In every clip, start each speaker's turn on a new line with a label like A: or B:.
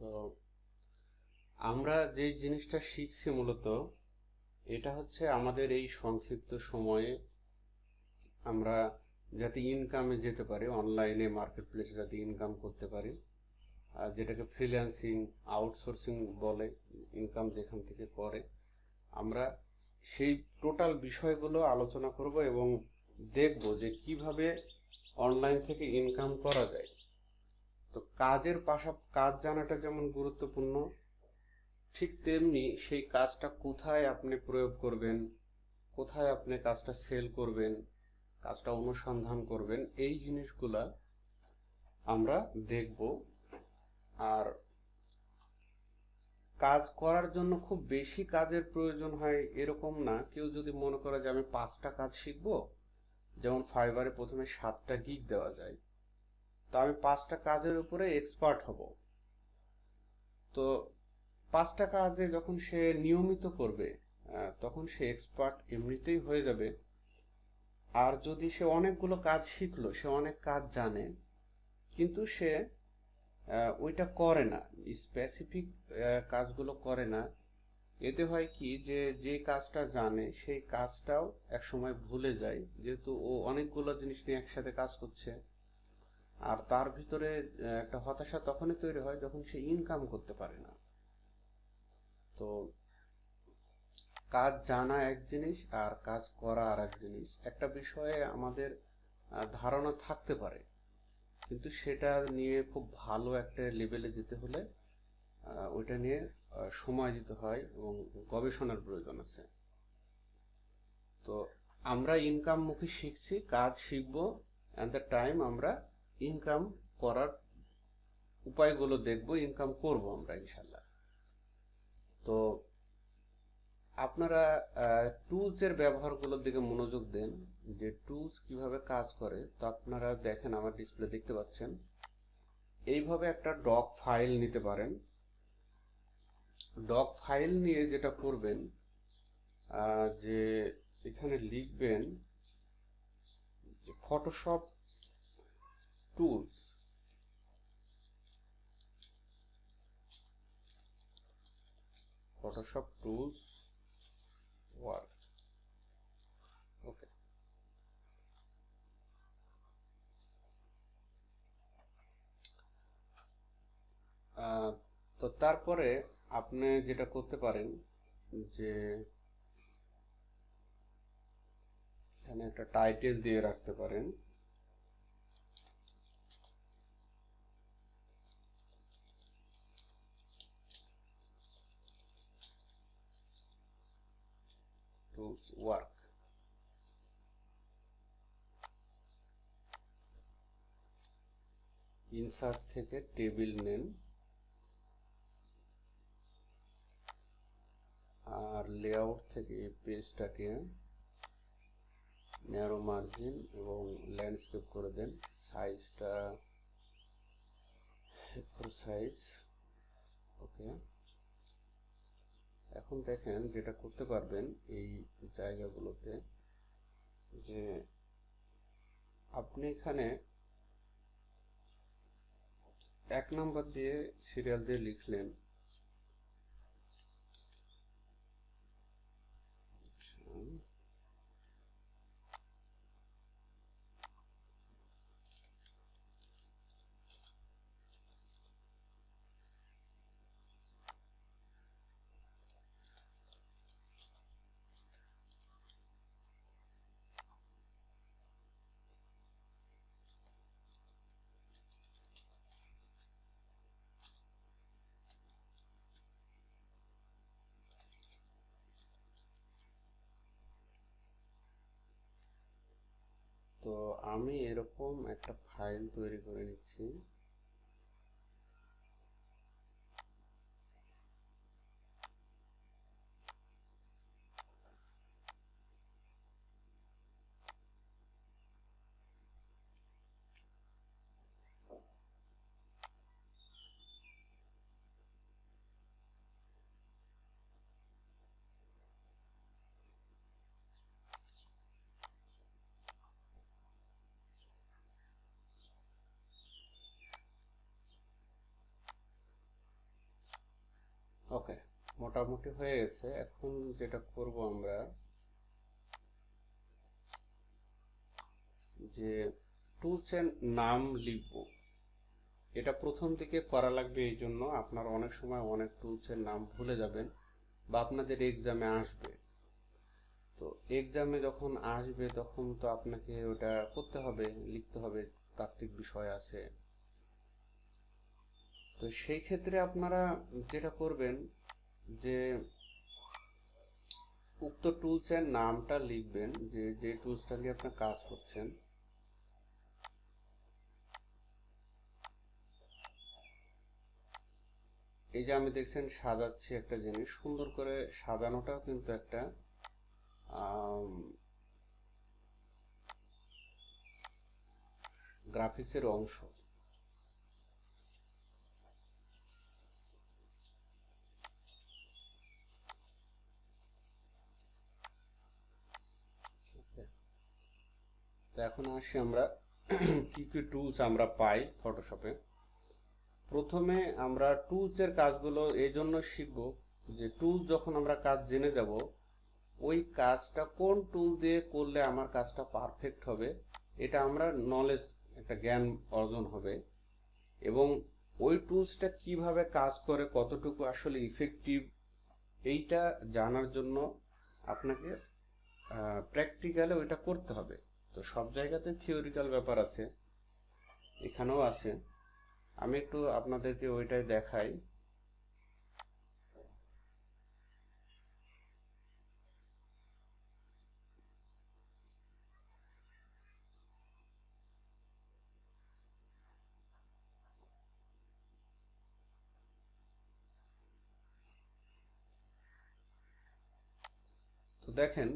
A: তো আমরা যে জিনিসটা শিখছি মূলত এটা হচ্ছে আমাদের এই সংক্ষিপ্ত সময়ে আমরা যাতে ইনকামে যেতে পারি, অনলাইনে মার্কেট প্লেসে যাতে ইনকাম করতে পারি, আর যেটাকে ফ্রিল্যান্সিং আউটসোর্সিং বলে, ইনকাম যেখান থেকে করে আমরা সেই টোটাল বিষয়গুলো আলোচনা করব এবং দেখব যে কিভাবে অনলাইন থেকে ইনকাম করা যায়। তো কাজ জানাটা যেমন গুরুত্বপূর্ণ, ঠিক তেমনি সেই কাজটা কোথায় আপনি প্রয়োগ করবেন, কোথায় আপনি কাজটা সেল করবেন, কাজটা অনুসন্ধান করবেন, এই জিনিসগুলা আমরা দেখব। আর কাজ করার জন্য খুব বেশি কাজের প্রয়োজন হয় এরকম না। কেউ যদি মনে করে যে আমি 5টা কাজ শিখবো, যেমন ফাইবারে প্রথমে 7টা গিগ দেওয়া যায়, তো আমি 5টা কাজের উপরে এক্সপার্ট হব। তো 5টা কাজে যখন সে নিয়মিত করবে তখন সে এক্সপার্ট এমনিতেই হয়ে যাবে। আর যদি সে অনেকগুলো কাজ শিখলো, সে অনেক কাজ জানে, কিন্তু সে ওইটা করে না, স্পেসিফিক কাজগুলো করে না, এতে হয় কি যে যে কাজটা জানে সেই কাজটাও একসময় ভুলে যায়, যেহেতু ও অনেকগুলো জিনিস নিয়ে একসাথে কাজ করছে। আর তার ভিতরে একটা হতাশা তখনই তৈরি হয় যখন সে ইনকাম করতে পারে না। তো কাজ জানা এক জিনিস আর কাজ করা আর এক জিনিস। একটা বিষয়ে আমাদের ধারণা থাকতে পারে, কিন্তু সেটা নিয়ে খুব ভালো একটা লেভেলে যেতে হলে ওইটা নিয়ে সময় দিতে হয় এবং গবেষণার প্রয়োজন আছে। তো আমরা ইনকাম মুখী শিখছি, কাজ শিখবো, অ্যাট দ্য টাইম আমরা ইনকাম করার উপায়গুলো দেখবো, ইনকাম করব আমরা ইনশাল্লাহ। তো আপনারা টুলসের ব্যবহারগুলোর দিকে মনোযোগ দেন, যে টুলস কিভাবে কাজ করে। তো আপনারা দেখেন, আমার ডিসপ্লে দেখতে পাচ্ছেন, এইভাবে একটা ডক ফাইল নিতে পারেন। ডক ফাইল নিয়ে যেটা করবেন, যে এখানে লিখবেন যে Photoshop tools, Photoshop tools work. Okay. তো তারপরে আপনি যেটা করতে পারেন যে এখানে একটা টাইটেল দিয়ে রাখতে পারেন, টুলস ওয়ার্ক। ইনসার্ট থেকে টেবিল নেন, আর লেআউট থেকে এই পেজটাকে ন্যারো মার্জিন এবং ল্যান্ডস্কেপ করে দেন। সাইজটা A4 সাইজ। ওকে। এখন দেখেন যেটা করতে পারবেন এই জায়গাগুলোতে, যে আপনি এখানে 1 নম্বর দিয়ে সিরিয়াল দিয়ে লিখলেন, তো আমি এরকম একটা ফাইল তৈরি করে নিচ্ছি। ওকে, মোটামুটি হয়ে গেছে। এখন যেটা করব আমরা, যে টুলসের নাম লিখব, এটা প্রথম থেকে করা লাগবে। এই জন্য আপনারা অনেক সময় অনেক টুলসের নাম ভুলে যাবেন বা আপনাদের এক্সামে আসবে। তো এক্সামে যখন আসবে তখন তো আপনাকে ওটা করতে হবে, লিখতে হবে, তাত্ত্বিক বিষয় আছে। তো সেই ক্ষেত্রে আপনারা যেটা করবেন, যে উক্ত টুলসের নামটা লিখবেন, যে যে টুলসটা নিয়ে আপনার কাজ করছেন। এই যে আমি দেখছেন সাজাচ্ছি একটা জিনিস, সুন্দর করে সাজানোটাও কিন্তু একটা গ্রাফিক্সের অংশ। তো এখন আসি আমরা কি কি টুলস আমরা পাই ফটোশপে। প্রথমে আমরা টুলসের কাজগুলো এই জন্য শিখব, যে টুলস যখন আমরা কাজ জেনে যাব, ওই কাজটা কোন টুল দিয়ে করলে আমার কাজটা পারফেক্ট হবে, এটা আমরা নলেজ, একটা জ্ঞান অর্জন হবে। এবং ওই টুলসটা কিভাবে কাজ করে, কতটুকু আসলে ইফেক্টিভ, এইটা জানার জন্য আপনাকে প্র্যাকটিক্যালে ওইটা করতে হবে। তো সব জায়গাতে থিওরিক্যাল ব্যাপার আছে, এখানেও আছে। আমি একটু আপনাদেরকে ওইটাই দেখাই। তো দেখেন,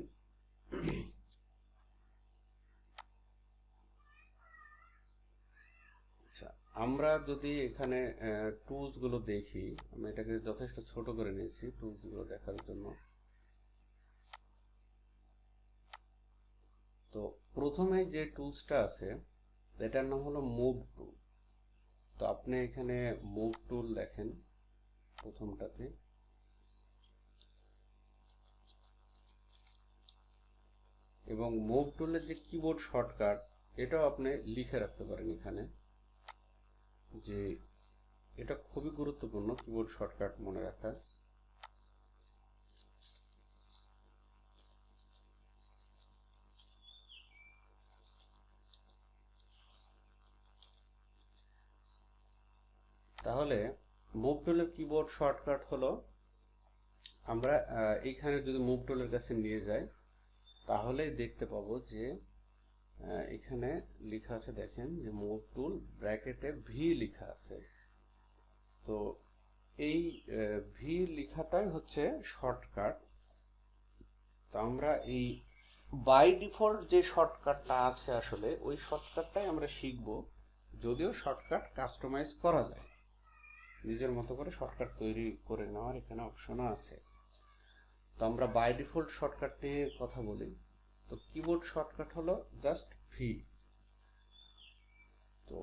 A: আচ্ছা, আমরা যদি এখানে টুলস গুলো দেখি, আমি এটাকে যথেষ্ট ছোট করে নিয়েছি টুলস গুলো দেখার জন্য। তো প্রথমে যে টুলসটা আছে, এটার নাম হলো মুভ টুল। তো আপনি এখানে মুভ টুল দেখেন প্রথমটাতে, এবং মুভ টুলের যে কিবোর্ড শর্টকাট, এটাও আপনি লিখে রাখতে পারেন এখানে, যে এটা খুবই গুরুত্বপূর্ণ কিবোর্ড শর্টকাট মনে রাখা। তাহলে মুভ টুলের কিবোর্ড শর্টকাট হলো, আমরা এইখানে যদি মুভ টুলের কাছে নিয়ে যাই, তাহলে দেখতে পাবো যে এখানে লেখা আছে, দেখেন যে মুভ টুল ব্র্যাকেটে ভি লেখা আছে। তো এই ভি লেখাটাই হচ্ছে শর্টকাট। তো আমরা এই বাই ডিফল্ট যে শর্টকাটটা আছে, আসলে ওই শর্টকাটটাই আমরা শিখব। যদিও শর্টকাট কাস্টমাইজ করা যায়, নিজের মতো করে শর্টকাট তৈরি করে নেওয়ার এখানে অপশনও আছে। তো আমরা বাই ডিফল্ট শর্টকাট নিয়ে কথা বলি। তো কিবোর্ড শর্টকাট হলো জাস্ট ভি। তো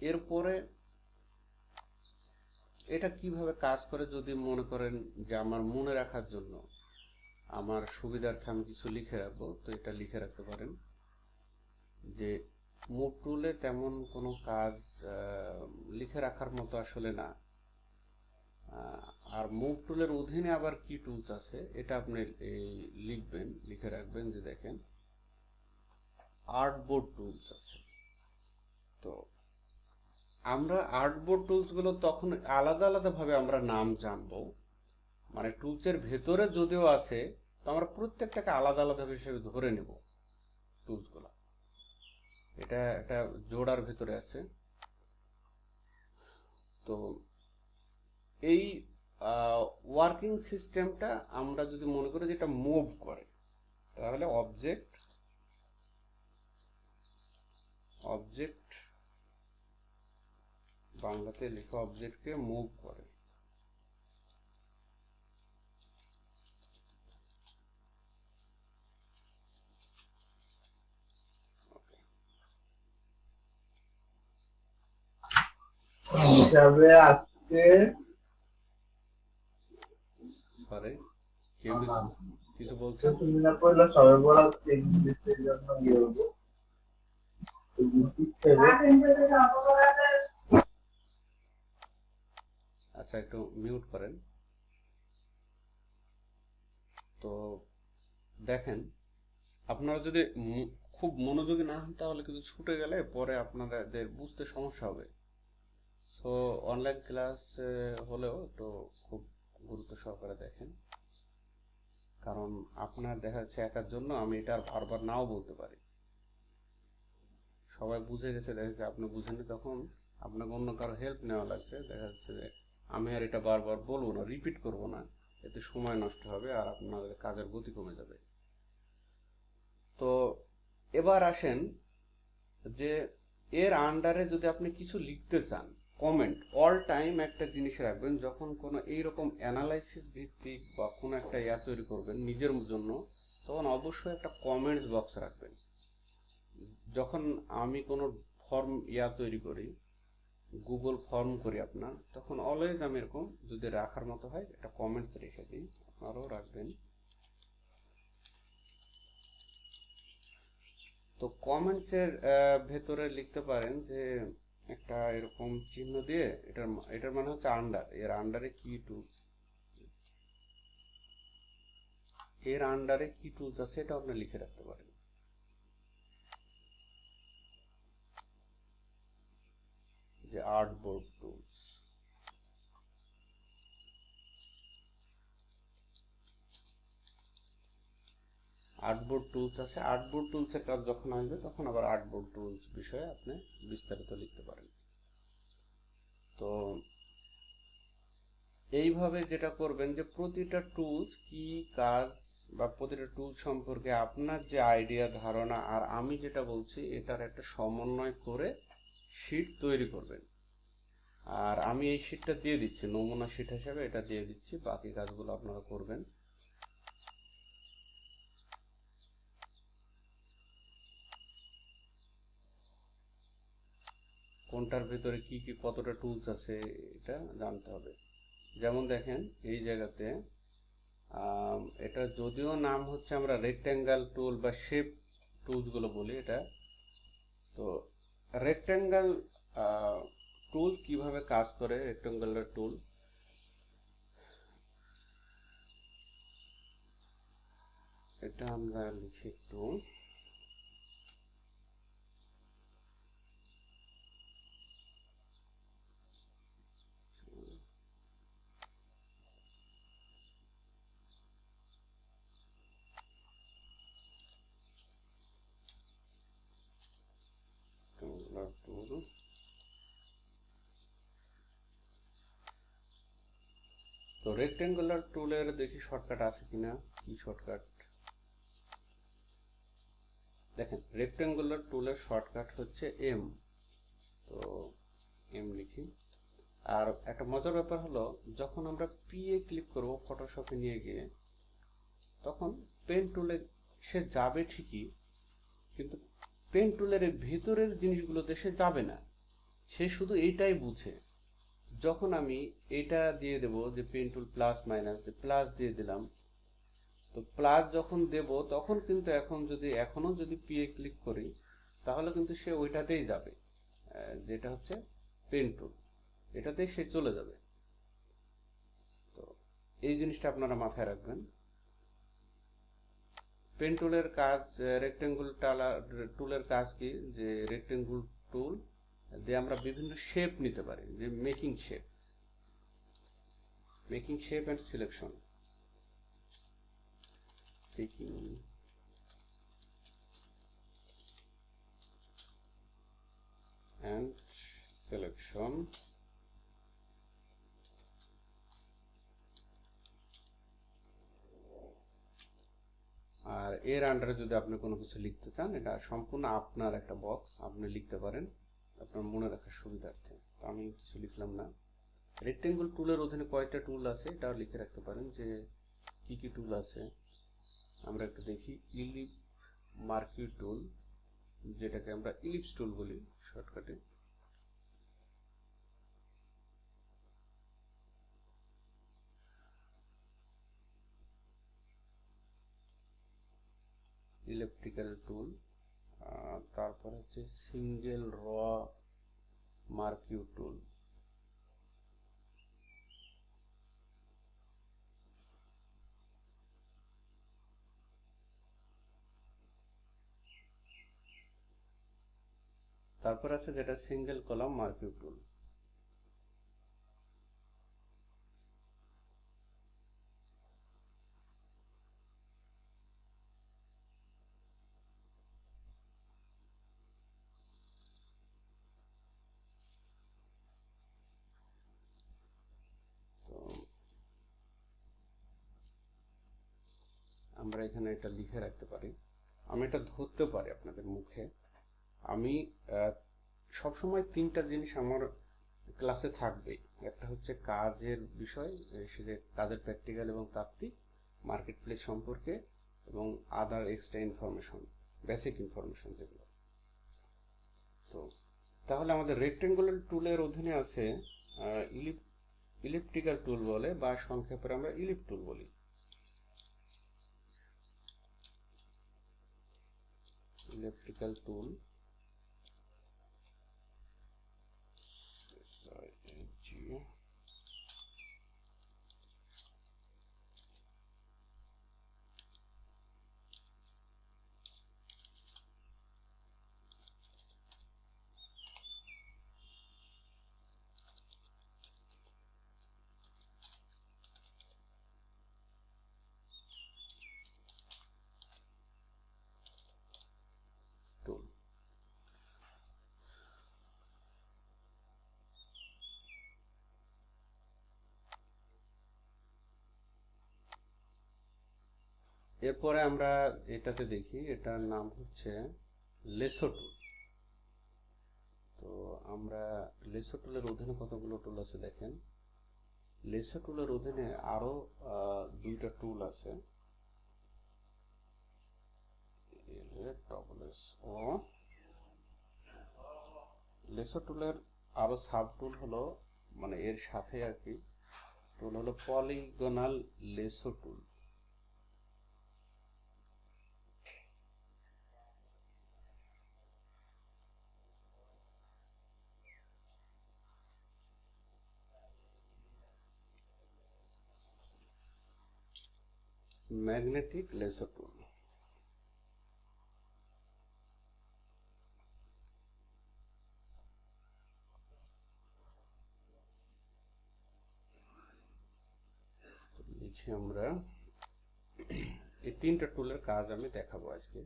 A: এরপরে এটা কিভাবে কাজ করে, যদি মনে করেন যে আমার মনে রাখার জন্য, আমার সুবিধার্থে আমি কিছু লিখে রাখবো, তো এটা লিখে রাখতে পারেন। যে মুভ টুলে তেমন কোনো কাজ লিখে রাখার মতো আসলে না। আর মুভ টুলের অধীনে আবার কি টুলস আছে, এটা আপনি লিখবেন, লিখে রাখবেন, যে দেখেন আর্টবোর্ড টুলস আছে। তো আমরা আর্টবোর্ড টুলস গুলো তখন আলাদা আলাদা ভাবে আমরা নাম জানবো, মানে টুলসের ভেতরে যদিও আছে, তো আমরা প্রত্যেকটাকে আলাদা আলাদা হিসেবে ধরে নেব টুলস গুলা। এটা একটা জোড়ার ভেতরে আছে। তো এই ওয়ার্কিং সিস্টেমটা আমরা যদি মনে করি যে এটা মুভ করে, তাহলে অবজেক্ট অবজেক্ট বাংলাতে লেখা অবজেক্টকে মুভ করে।
B: হিসাবে আজকে
A: পারে। কেউ কিছু বলছে?
B: তুমি না পড়লে সবে পড়া ইংলিশের জন্য ইয়ে হবো
A: আচ্ছা, একটু মিউট করেন। তো দেখেন, আপনারা যদি খুব মনোযোগী না হন তাহলে কিন্তু ছুটে গেলে পরে আপনাদের বুঝতে সমস্যা হবে। সো অনলাইন ক্লাস হলেও একটু খুব গুরুত্ব সহকারে দেখেন, কারণ আপনার দেখা যাচ্ছে একার জন্য আমি এটা আর বারবার নাও বলতে পারি। সবাই বুঝে গেছে, দেখা যাচ্ছে আপনি বুঝেননি, তখন আপনাকে অন্য কারো হেল্প নেওয়া লাগছে। দেখা যাচ্ছে যে আমি আর এটা বারবার বলবো না, রিপিট করব না, এতে সময় নষ্ট হবে আর আপনাদের কাজের গতি কমে যাবে। তো এবার আসেন যে এর আন্ডারে যদি আপনি কিছু লিখতে চান, কমেন্ট অল টাইম একটা জিনিস রাখবেন। যখন কোনো এইরকম অ্যানালাইসিস ভিত্তিক বা কোনো একটা তৈরি করবেন নিজের জন্য, তখন অবশ্যই একটা কমেন্টস বক্স রাখবেন। যখন আমি কোনো ফর্ম তৈরি করি, গুগল ফর্ম করি আপনার, তখন অলওয়েজ আমি এরকম যদি রাখার মতো হয় একটা কমেন্টস রেখে দিই, আপনারাও রাখবেন। তো কমেন্টসের ভেতরে লিখতে পারেন যে একটা এরকম চিহ্ন দিয়ে, এটার মানে হচ্ছে আন্ডার, এর আন্ডারে কি টুলস, এর আন্ডারে কি টুলস আছে এটা আপনি লিখে রাখতে পারেন। যে আর্টবোর্ড টুলস, আর্টবোর্ড টুলস আছে, আর্টবোর্ড টুলসের কাজ যখন আসবে তখন আবার আর্টবোর্ড টুলস বিষয়ে আপনি বিস্তারিত লিখতে পারেন। তো এইভাবে যেটা করবেন যে প্রতিটা টুলস কি কাজ বা প্রতিটা টুল সম্পর্কে আপনার যে আইডিয়া ধারণা আর আমি যেটা বলছি এটার একটা সমন্বয় করে শিট তৈরি করবেন। আর আমি এই শিটটা দিয়ে দিচ্ছি নমুনা শিট হিসেবে, এটা দিয়ে দিচ্ছি, বাকি কাজগুলো আপনারা করবেন। কোনটার ভিতরে কি কি কতটা টুলস আছে এটা জানতে হবে। যেমন দেখেন এই জায়গাতে এটা যদিও নাম হচ্ছে আমরা রেক্ট্যাঙ্গেল টুল বা শেপ টুলসগুলো বলি এটা। তো রেক্ট্যাঙ্গেল টুল কিভাবে কাজ করে, রেক্ট্যাঙ্গুলার টুল, এটা আমরা লিখি একটু। রেক্ট্যাঙ্গুলার টুল, তো রেক্ট্যাঙ্গুলার টুলের দেখি শর্টকাট আছে কিনা। কি শর্টকাট? দেখেন রেক্ট্যাঙ্গুলার টুলের শর্টকাট হচ্ছে এম। তো এম লিখি। আর একটা মজার ব্যাপার হলো, যখন আমরা পি এ ক্লিক করব ফটোশপে নিয়ে গিয়ে, তখন পেন টুলে সে যাবে ঠিকই, কিন্তু পেন টুলের ভেতরের জিনিসগুলোতে সে যাবে না, সে শুধু এইটাই বুঝে। যখন আমি এটা দিয়ে দেব যে pen tool plus minus, plus দিয়ে দিলাম, তো প্লাস যখন দেব তখন কিন্তু এখনো যদি পি এ ক্লিক করি তাহলে কিন্তু সে ওইটাতেই যাবে, যেটা হচ্ছে পেন টুল, এটাতেই সে চলে যাবে। তো এই জিনিসটা আপনারা মাথায় রাখবেন। পেন টুলের কাজ, রেক্টেঙ্গুল টুলের কাজ কি, যে রেক্টেঙ্গুল টুল দিয়ে আমরা বিভিন্ন শেপ নিতে পারি, যে making shape and selection, making and selection. আর এর আন্ডারে যদি আপনি কোনো কিছু লিখতে চান, এটা সম্পূর্ণ আপনার একটা বক্স, আপনি লিখতে পারেন আপনার মনে রাখার সুবিধার্থে। তো আমি কিছু লিখলাম না। রেক্টেঙ্গল টুলের অধীনে কয়েকটা টুল আছে এটাও লিখে রাখতে পারেন, যে কি কি টুল আছে আমরা একটু দেখি। ইলিপ মার্কিউ টুল, যেটাকে আমরা ইলিপস টুল বলি শর্টকাটে। ইলেকট্রিক্যাল টুল, তারপর হচ্ছে সিঙ্গেল র মার্কিউ টুল। তারপর আছে যেটা সিঙ্গেল কলাম মার্কিউ টুল। তো আমরা এখানে এটা লিখে রাখতে পারি, আমি এটা ধরতে পারি আপনাদের মুখে। আমি সবসময় তিনটা জিনিস আমার ক্লাসে থাকবেই। একটা হচ্ছে কাজের বিষয়, সে কাজের প্র্যাকটিক্যাল এবং তাত্ত্বিক, মার্কেট প্লেস সম্পর্কে, এবং আদার এক্সট্রা ইনফরমেশন, বেসিক ইনফরমেশন যেগুলো। তো তাহলে আমাদের রেক্টেঙ্গুলার টুলের অধীনে আছে ইলিপ্টিক্যাল টুল বলে, বা সংক্ষেপে আমরা ইলিপ টুল বলি। ইলেকট্রিক্যাল টুল, টুল। এরপরে আমরা এটাতে দেখি, এটার নাম হচ্ছে লেসো টুল। তো আমরা লেসো টুলের অধীনে কতগুলো টুল আছে দেখেন। লেসো টুলের অধীনে আরো দুইটা টুল আছে, লেসো টুলের আরো সাব টুল হলো, মানে এর সাথে আর কি, টুল হলো পলিগনাল লেসো টুল। ম্যাগনেটিক লেসো টুল। লিখি আমরা, এই তিনটা টুলের কাজ আমি দেখাবো আজকে।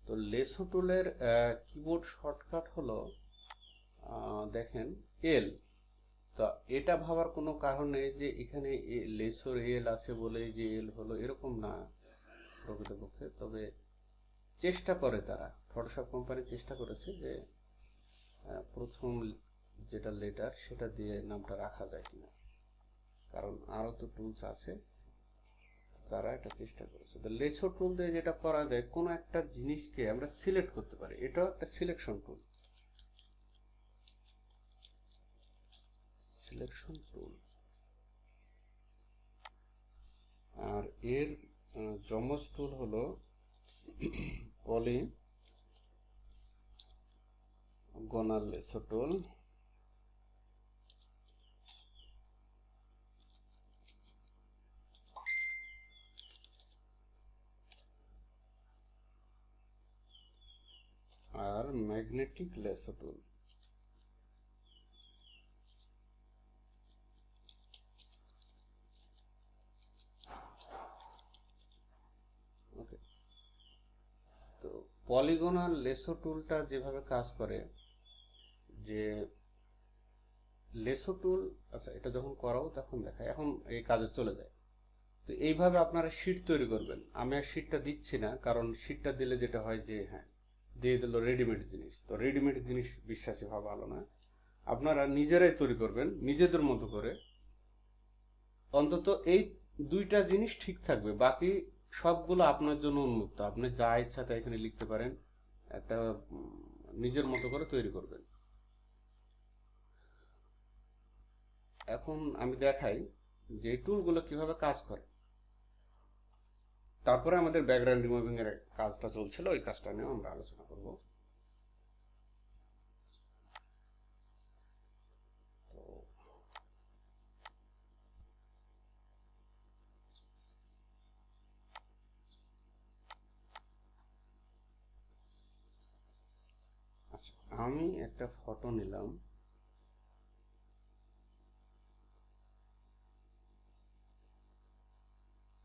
A: তো লেসো টুলের কিবোর্ড শর্টকাট হলো দেখেন এল। তো এটা ভাবার কোনো কারণ নেই যে এখানে লেসোর এল আছে বলে যে এল হলো, এরকম না প্রকৃতপক্ষে। তবে চেষ্টা করে তারা, ফটোশপ কোম্পানি চেষ্টা করেছে যে প্রথম যেটা লেটার সেটা দিয়ে নামটা রাখা যায় কিনা, কারণ আরও তো টুলস আছে, তারা এটা চেষ্টা করেছে। তো লেসো টুল দিয়ে যেটা করা যায়, কোনো একটা জিনিসকে আমরা সিলেক্ট করতে পারি, এটা একটা সিলেকশন টুল। Selection tool. আর এর যমজ টুল হলো পলিগনাল লেসো টুল। আর ম্যাগনেটিক লেসো টুল। ওকে, তো পলিগনাল লেসো টুলটা যেভাবে কাজ করে, যে লেসো টুল, আচ্ছা এটা যখন করাবো তখন দেখায়, এখন এই কাজে চলে যায়। তো এইভাবে আপনারা শীট তৈরি করবেন। আমি আর শীটটা দিচ্ছি না, কারণ শীটটা দিলে যেটা হয় যে হ্যাঁ দিয়ে দিল রেডিমেড জিনিস, তো রেডিমেড জিনিস বিশ্বাসী হওয়া ভালো না। আপনারা নিজেরাই তৈরি করবেন নিজেদের মতো করে। অন্তত এই দুইটা জিনিস ঠিক থাকবে, বাকি সবগুলো আপনার জন্য উন্মুক্ত, আপনি যা ইচ্ছা তাই এখানে লিখতে পারেন, একটা নিজের মতো করে তৈরি করবেন। এখন আমি দেখাই যে এই টুলগুলো কিভাবে কাজ করে। তারপরে আমাদের ব্যাকগ্রাউন্ড রিমুভিং এর কাজটা চলছিল, ওই কাজটা নিয়ে আমরা আলোচনা করব। তো আচ্ছা, আমি একটা ফটো নিলাম।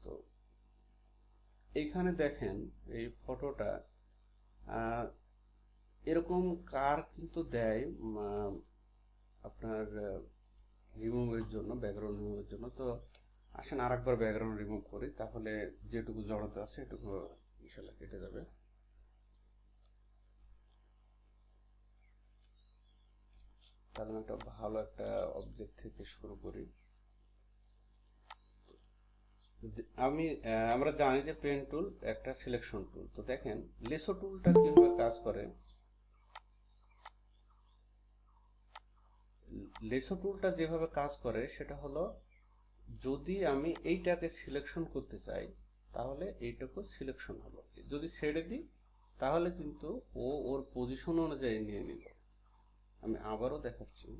A: তো এইখানে দেখেন এই ফটোটা এরকম কার কিন্তু দেয় আপনার রিমুভের জন্য, ব্যাকগ্রাউন্ড রিমুভের জন্য। তো আসেন আরেকবার ব্যাকগ্রাউন্ড রিমুভ করি, তাহলে যেটুকু জড়তা আছে এটুকু ইনশাল্লাহ কেটে যাবে। তাহলে একটা ভালো একটা অবজেক্ট থেকে শুরু করি। আমরা জানি যে পেন টুল একটা সিলেকশন টুল। তো দেখেন লেসো টুলটা কিভাবে কাজ করে। লেসো টুলটা যেভাবে কাজ করে সেটা হলো, যদি আমি এইটাকে সিলেকশন করতে চাই তাহলে এইটাকে সিলেকশন হলো, যদি ছেড়ে দিই তাহলে কিন্তু ও ওর পজিশন অনুযায়ী নিয়ে নিল। আমি আবারও দেখাচ্ছি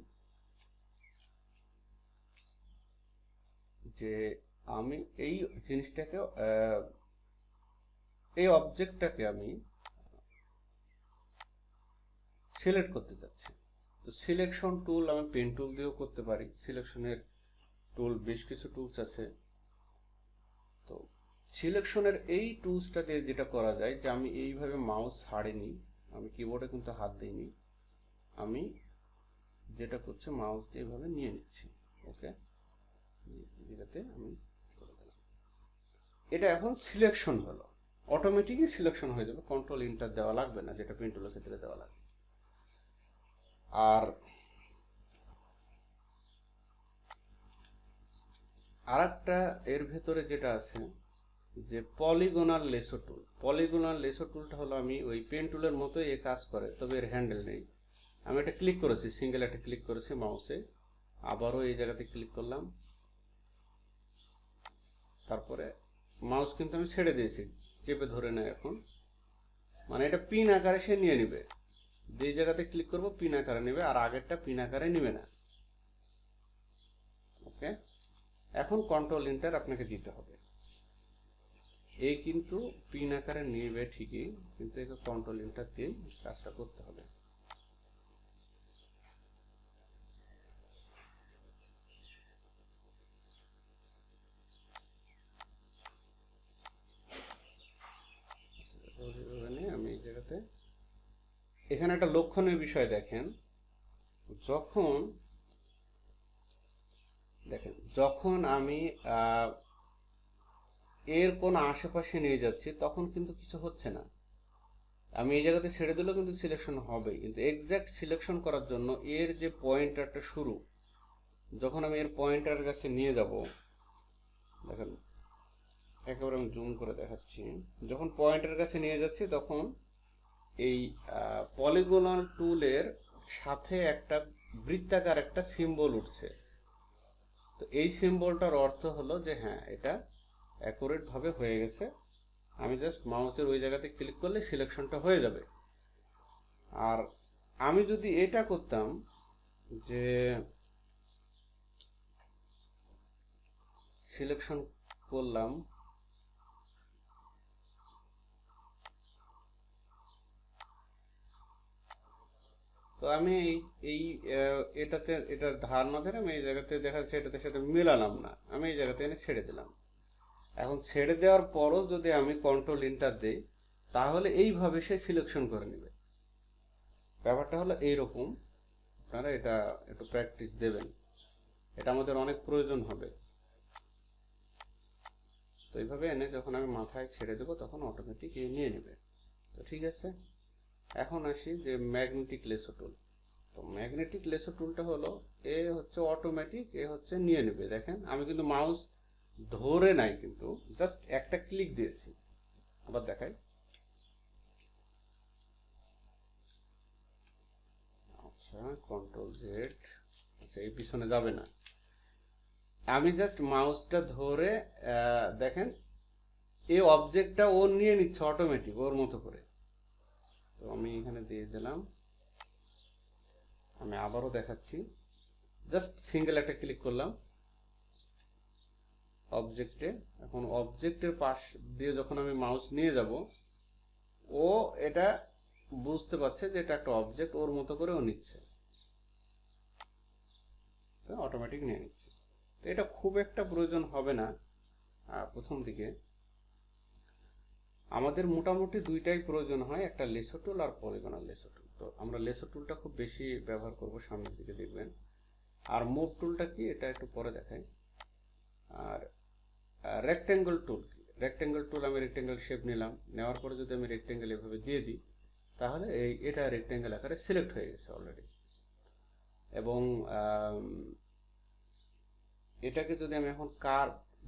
A: যে আমি এই জিনিসটাকে এই অবজেক্টটাকে আমি সিলেক্ট করতে চাচ্ছি। তো সিলেকশন টুল আমি পেন টুল দিয়েও করতে পারি, সিলেকশনের টুল বেশ কিছু টুলস আছে। তো সিলেকশনের এই টুলসটা দিয়ে যেটা করা যায় যে আমি এইভাবে মাউস ছাড়িনি, আমি কিবোর্ডে কিন্তু হাত দিইনি, আমি যেটা করছি মাউস দিয়ে এইভাবে নিয়ে নিচ্ছি। ওকে, যেটাতে আমি করে দিলাম, এটা এখন সিলেকশন হলো, অটোমেটিকই সিলেকশন হয়ে যাবে, কন্ট্রোল ইন্টার দেওয়া লাগবে না, যেটা পেন টুলের ক্ষেত্রে দেওয়া লাগবে। আর আরেকটা এর ভেতরে যেটা আছে যে পলিগোনাল লেসো টুল। পলিগোনাল লেসো টুলটা হলো, আমি ওই পেন টুলের মতোই এ কাজ করে, তবে এর হ্যান্ডেল নেই। আমি এটা ক্লিক করেছি, সিঙ্গেল একটা ক্লিক করেছি মাউসে, আবারও এই জায়গাতে ক্লিক করলাম, তারপরে মাউস কিন্তু আমি ছেড়ে দিয়েছি, চেপে ধরে নেয় এখন, মানে এটা পিন আকারে সে নিয়ে নিবে। যে জায়গাতে ক্লিক করব পিন আকারে নেবে, আর আগেরটা পিন আকারে নিবে না। ওকে, এখন কন্ট্রোল এন্টার আপনাকে দিতে হবে। এই কিন্তু পিন আকারে নিবে ঠিকই, কিন্তু একে কন্ট্রোল এন্টার দিয়ে কাজটা করতে হবে। আমি এই জায়গাতে এখানে একটা লক্ষণীয় বিষয় দেখেন, যখন যখন আমি এর কোন আশেপাশে নিয়ে যাচ্ছি তখন কিন্তু কিছু হচ্ছে না। আমি এই জায়গাতে ছেড়ে দিলেও কিন্তু সিলেকশন হবে, কিন্তু এক্সাক্ট সিলেকশন করার জন্য এর যে পয়েন্টারটা শুরু, যখন আমি এর পয়েন্টারের কাছে নিয়ে যাব, দেখেন একেবারে আমি জুম করে দেখাচ্ছি, যখন পয়েন্টারের কাছে নিয়ে যাচ্ছি তখন এই পলিগোনাল টুলের সাথে একটা বৃত্তাকার একটা সিম্বল উঠছে। তো এই সিম্বলটার অর্থ হলো যে হ্যাঁ, এটা অ্যাকুরেট ভাবে হয়ে গেছে। আমি জাস্ট মাউসের ওই জায়গাতে ক্লিক করলে সিলেকশনটা হয়ে যাবে। আর আমি যদি এটা করতাম যে সিলেকশন করলাম, তো আমি এই এটাতে এটার ধার না ধরে আমি এই জায়গাতে দেখা যাচ্ছে এটাতে সাথে মেলালাম না, আমি এই জায়গাতে এনে ছেড়ে দিলাম। এখন ছেড়ে দেওয়ার পরও যদি আমি কন্ট্রোল এন্টার দিই তাহলে এইভাবে সে সিলেকশন করে নেবে। ব্যাপারটা হলো এইরকম, আপনারা এটা একটু প্র্যাকটিস দেবেন, এটা আমাদের অনেক প্রয়োজন হবে। তো এইভাবে এনে যখন আমি মাথায় ছেড়ে দেবো তখন অটোমেটিক নিয়ে নেবে। তো ঠিক আছে, এখন আসি যে ম্যাগনেটিক লেসো টুল। তো ম্যাগনেটিক লেসো টুলটা হলো, এ হচ্ছে অটোমেটিক, এ হচ্ছে নিয়ে নেবে। দেখেন আমি কিন্তু মাউস ধরে নাই, কিন্তু জাস্ট একটা ক্লিক দিয়েছি। আবার দেখাই। আচ্ছা, কন্ট্রোল জেড। আচ্ছা, এই পিছনে যাবে না। আমি জাস্ট মাউসটা ধরে দেখেন এই অবজেক্টটা ও নিয়ে নিচ্ছে অটোমেটিক ওর মতো করে। তো আমি এখানে দিয়ে দিলাম। আমি আবারও দেখাচ্ছি। জাস্ট সিঙ্গেল একটা ক্লিক করলাম অবজেক্টে। এখন অবজেক্টের পাশ দিয়ে যখন আমি মাউস নিয়ে যাব, ও এটা বুঝতে পারছে যে এটা একটা অবজেক্ট, ওর মতো করে ও নিচ্ছে, তো অটোমেটিক নিয়ে নিচ্ছে। তো এটা খুব একটা প্রয়োজন হবে না প্রথম দিকে। আমাদের মোটামুটি দুইটাই প্রয়োজন হয়, একটা লেসো টুল আর পলিগনাল লেসো টুল। তো আমরা লেসো টুলটা খুব বেশি ব্যবহার করব, সামনের দিকে দেখবেন। আর মুভ টুলটা কি এটা একটু পরে দেখাই। আর রেক্টেঙ্গল টুল কি, রেক্টেঙ্গল টুল আমি রেক্টেঙ্গল শেপ নিলাম, নেওয়ার পরে যদি আমি রেক্টেঙ্গল এভাবে দিয়ে দিই, তাহলে এটা রেক্টেঙ্গল আকারে সিলেক্ট হয়ে গেছে অলরেডি। এবং এটাকে যদি আমি এখন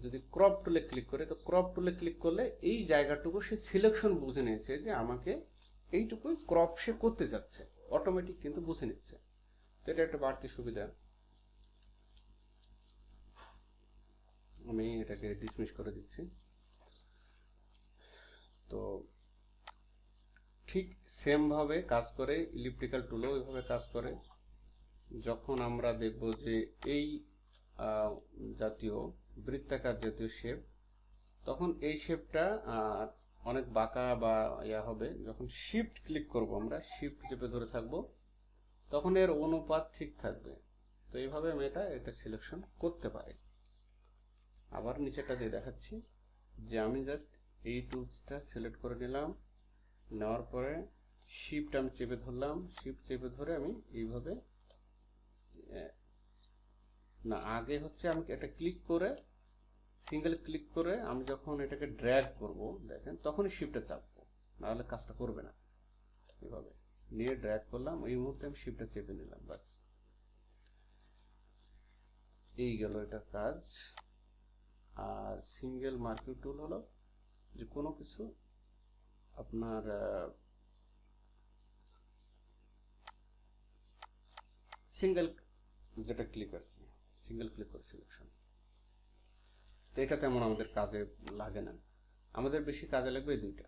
A: যদি ক্রপ টুলে ক্লিক করি, তো ক্রপ টুলে ক্লিক করলে এই জায়গাটুকু সে সিলেকশন বুঝে নিয়েছে যে আমাকে এইটুকুই ক্রপ সে করতে যাচ্ছে, অটোমেটিক কিন্তু বুঝে নিচ্ছে। তো এটা একটা বাড়তি সুবিধা। আমি এটাকে ডিসমিস করে দিচ্ছি। তো ঠিক সেম ভাবে কাজ করে ইলিপ্টিক্যাল টুলও ওইভাবে কাজ করে। যখন আমরা দেখব যে এই জাতীয় বৃত্তাকার জাতীয় শেপ, তখন এই শেপটা অনেক বাঁকা বা ইয়া হবে। যখন শিফট ক্লিক করব, আমরা শিফট চেপে ধরে থাকবো, তখন এর অনুপাত ঠিক থাকবে। তো এইভাবে আমি এটা সিলেকশন করতে পারি। আবার নিচেটা দিয়ে দেখাচ্ছি যে আমি জাস্ট এই টুলসটা সিলেক্ট করে নিলাম, নেওয়ার পরে শিফট আমি চেপে ধরলাম, শিফট চেপে ধরে আমি এইভাবে না, আগে হচ্ছে আমি এটা ক্লিক করে সিঙ্গেল ক্লিক করে আমি যখন এটাকে ড্র্যাগ করব, দেখেন তখনই শিফটে চাপবো, নাহলে কাজটা করবে না। এভাবে নিয়ে ড্র্যাগ করলাম, এই মুহূর্তে আমি শিফটে চেপে নিলাম, বাস এই গেল এটা কাজ। আর সিঙ্গেল মার্কিং টুল হলো যে কোনো কিছু আপনার সিঙ্গেল যেটা ক্লিক আর কি, সিঙ্গেল ক্লিক করে সিলেকশন। তো এটা তেমন আমাদের কাজে লাগে না, আমাদের বেশি কাজে লাগবে এই দুইটা।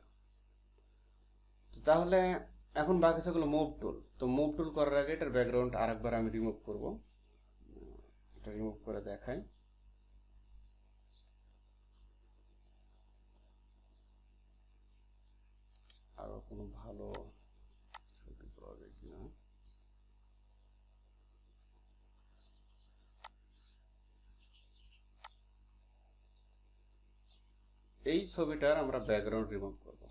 A: তো তাহলে এখন বাকি থাকলো মুভ টুল। তো মুভ টুল করার আগে এটার ব্যাকগ্রাউন্ড আরেকবার আমি রিমুভ করব। এটা রিমুভ করে দেখাই। আরো কোনো ভালো ছবি পাওয়া যায় কিনা। এই ছবিটার আমরা ব্যাকগ্রাউন্ড রিমুভ করব।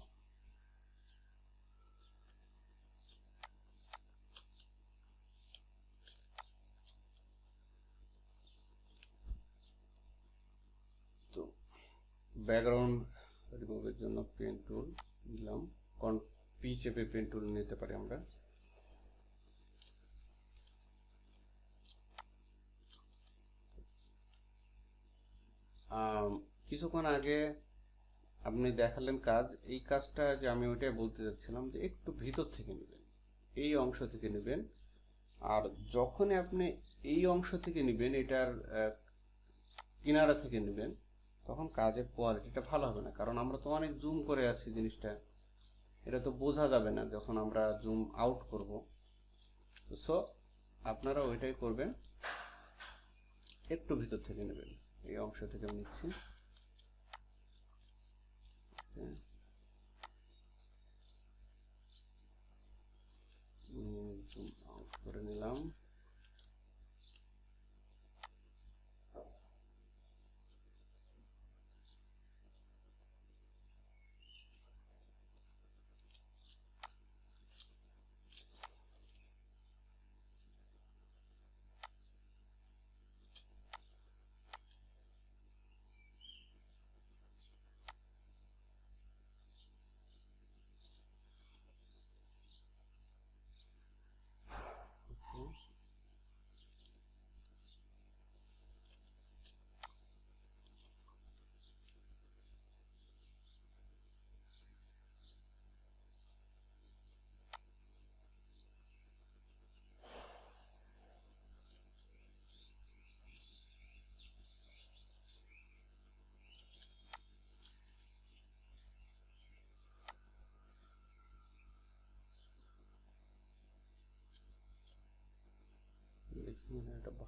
A: তো ব্যাকগ্রাউন্ড রিমুভের জন্য পেন টুল নিলাম, পি চেপে পেন টুল নিতে পারি আমরা। কিছুক্ষণ আগে আপনি দেখালেন কাজ, এই কাজটা যে আমি ওইটাই বলতে যাচ্ছিলাম যে একটু ভিতর থেকে নেবেন, এই অংশ থেকে নেবেন। আর যখনই আপনি এই অংশ থেকে নেবেন, এটার কিনারা থেকে নেবেন, তখন কাজের কোয়ালিটিটা ভালো হবে না, কারণ আমরা তো অনেক জুম করে আসছি জিনিসটা, এটা তো বোঝা যাবে না যখন আমরা জুম আউট করব। তো সো আপনারা ওইটাই করবেন, একটু ভিতর থেকে নেবেন। এই অংশ থেকে আমি নিচ্ছি, জুম আউট করে নিলাম।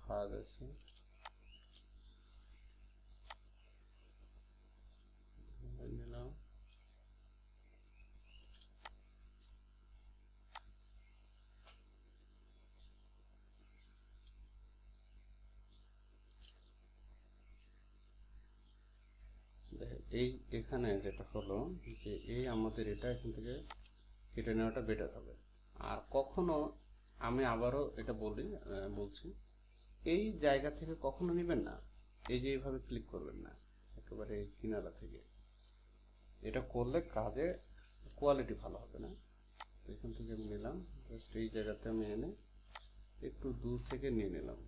A: ভাঁজ আছে, নিলাম। এই এখানে যেটা হলো যে এই আমাদের এটা এখান থেকে কেটে নেওয়াটা বেটার হবে। আর কখনো আমি আবারও এটা বলছি, এই জায়গা থেকে কখনো নেবেন না, এই যে এইভাবে ক্লিক করবেন না, একেবারে এই কিনারা থেকে। এটা করলে কাজে কোয়ালিটি ভালো হবে না। তো এখান থেকে আমি নিলাম, জাস্ট এই জায়গাতে আমি এনে একটু দূর থেকে নিয়ে নিলাম।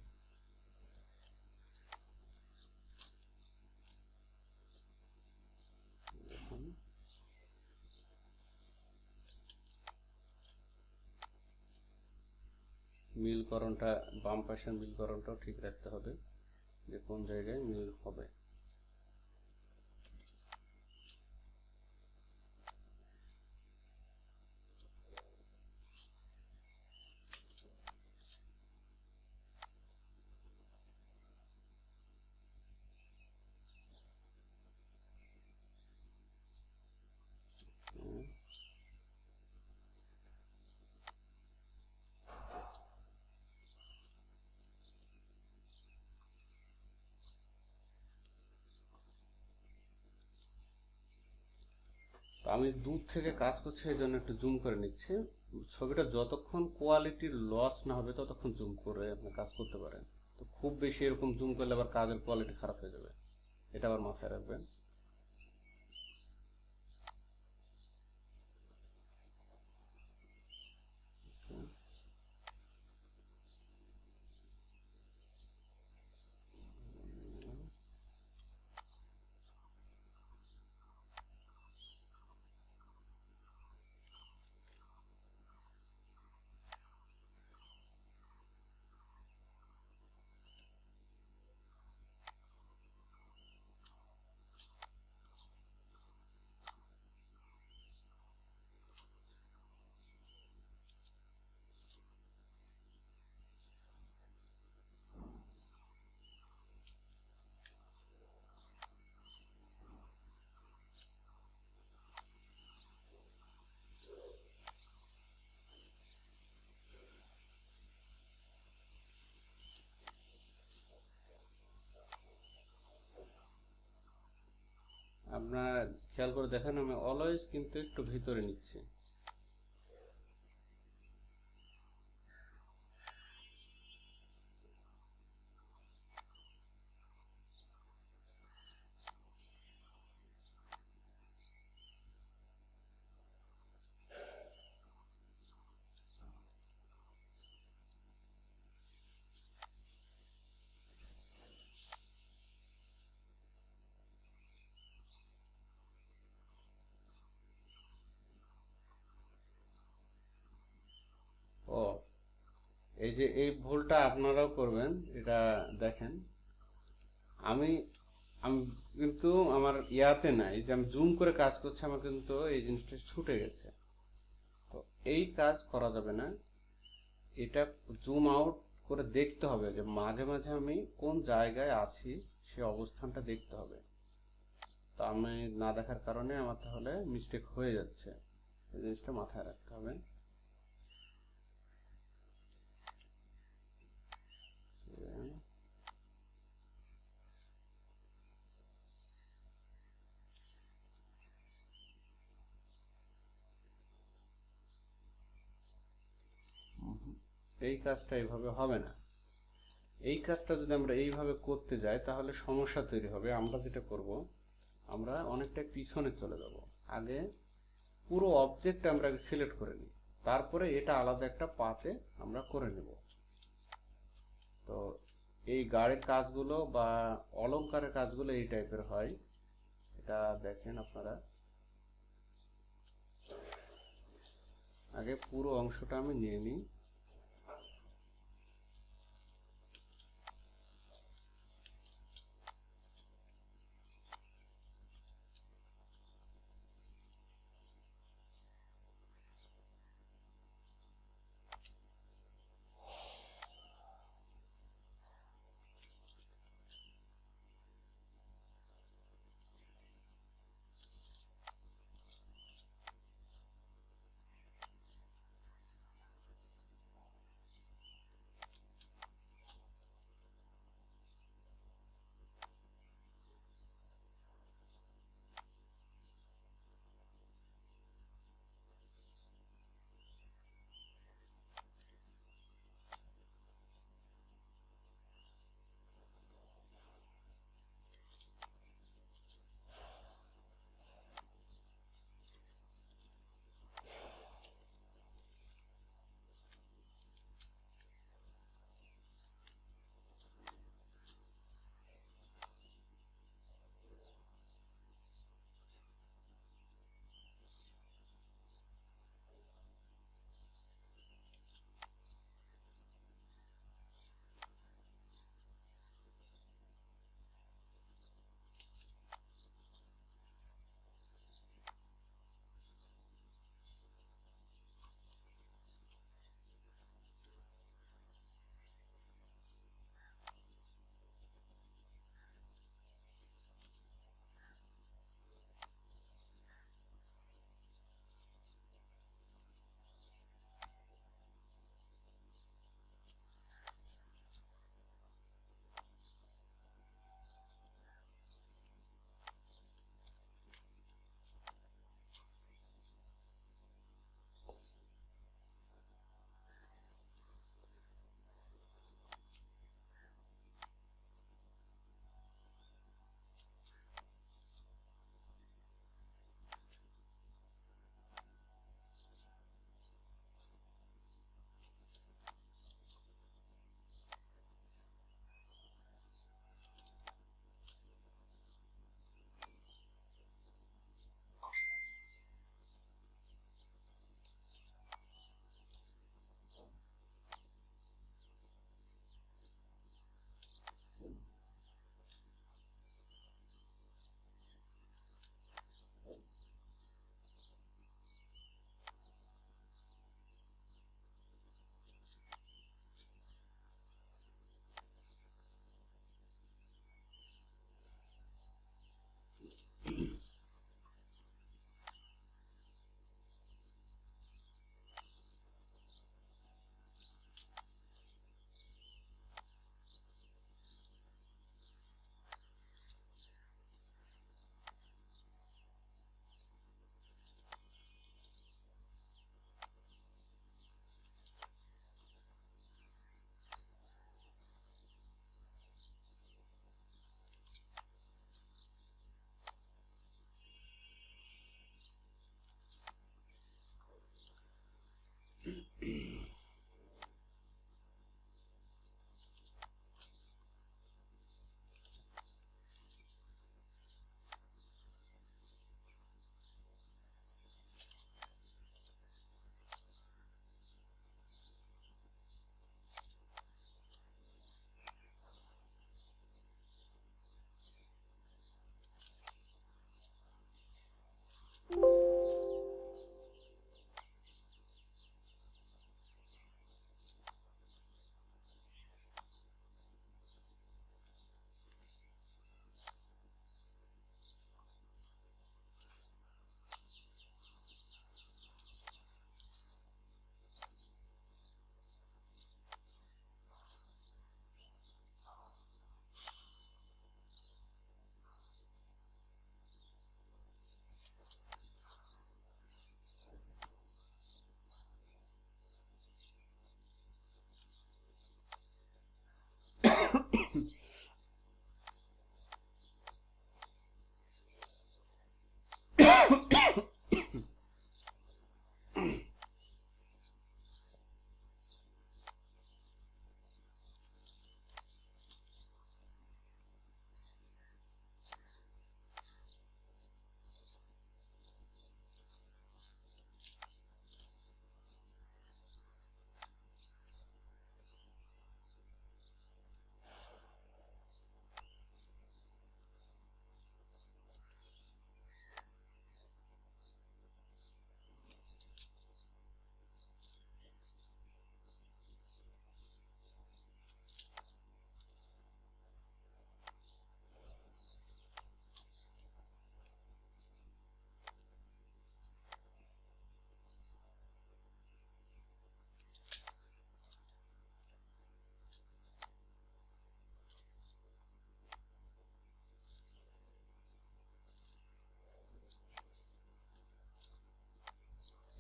A: মিলকরণটা, বাম পাশের মিলকরণটাও ঠিক রাখতে হবে যে কোন জায়গায় মিল হবে। তো আমি দূর থেকে কাজ করছি, এই জন্য একটু জুম করে নিচ্ছি। ছবিটা যতক্ষণ কোয়ালিটির লস না হবে ততক্ষণ জুম করে আপনি কাজ করতে পারেন। তো খুব বেশি এরকম জুম করলে আবার কাজের কোয়ালিটি খারাপ হয়ে যাবে, এটা আবার মাথায় রাখবেন। আপনার খেয়াল করে দেখেন, আমি অলওয়েজ কিন্তু একটু ভিতরে নিচ্ছি। ও, এই যে এই ভুলটা আপনারাও করবেন, এটা দেখেন। আমি আমি কিন্তু আমার ইয়াতে নাই, এই যে আমি জুম করে কাজ করছি, আমার কিন্তু এই জিনিসটা ছুটে গেছে। তো এই কাজ করা যাবে না, এটা জুম আউট করে দেখতে হবে যে মাঝে মাঝে আমি কোন জায়গায় আছি, সে অবস্থানটা দেখতে হবে। তো আমি না দেখার কারণে আমার তাহলে মিস্টেক হয়ে যাচ্ছে, এই জিনিসটা মাথায় রাখতে হবে। এই কাজটা এইভাবে হবে না। এই কাজটা যদি আমরা এইভাবে করতে যাই তাহলে সমস্যা তৈরি হবে। আমরা যেটা করব, আমরা অনেকটা পিছনে চলে যাব। আগে পুরো অবজেক্ট আমরা সিলেক্ট করে নিই, তারপরে এটা আলাদা একটা পাতে আমরা করে নেব। তো এই গাড়ির কাজগুলো বা অলংকারের কাজগুলো এই টাইপের হয়, এটা দেখেন আপনারা। আগে পুরো অংশটা আমি নিয়ে নিই।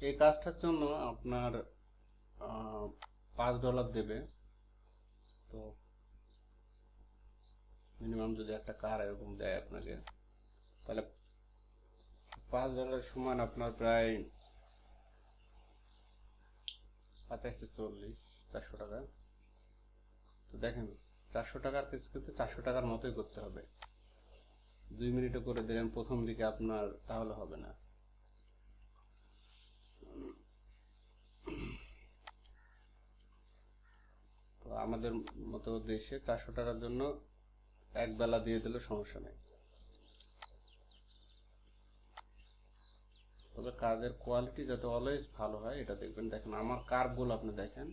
A: এই কাজটার জন্য আপনার $5 দেবে। তো মিনিমাম যদি একটা কার এরকম দেয় আপনাকে, তাহলে $5 সমান আপনার প্রায় 25 40 400 টাকা। তো দেখেন 400 টাকার কাজ করতে 400 টাকার মতোই করতে হবে। 2 মিনিটে করে দিলেন প্রথম দিকে আপনার, তাহলে হবে না। তো আমাদের মতো দেশে 400 টাকার জন্য এক বেলা দিয়ে দিলে সমস্যা নেই। তবে কাজের কোয়ালিটি যাতে অলওয়েজ ভালো হয় এটা দেখবেন। দেখেন আমার কার্ভগুলো আপনি দেখেন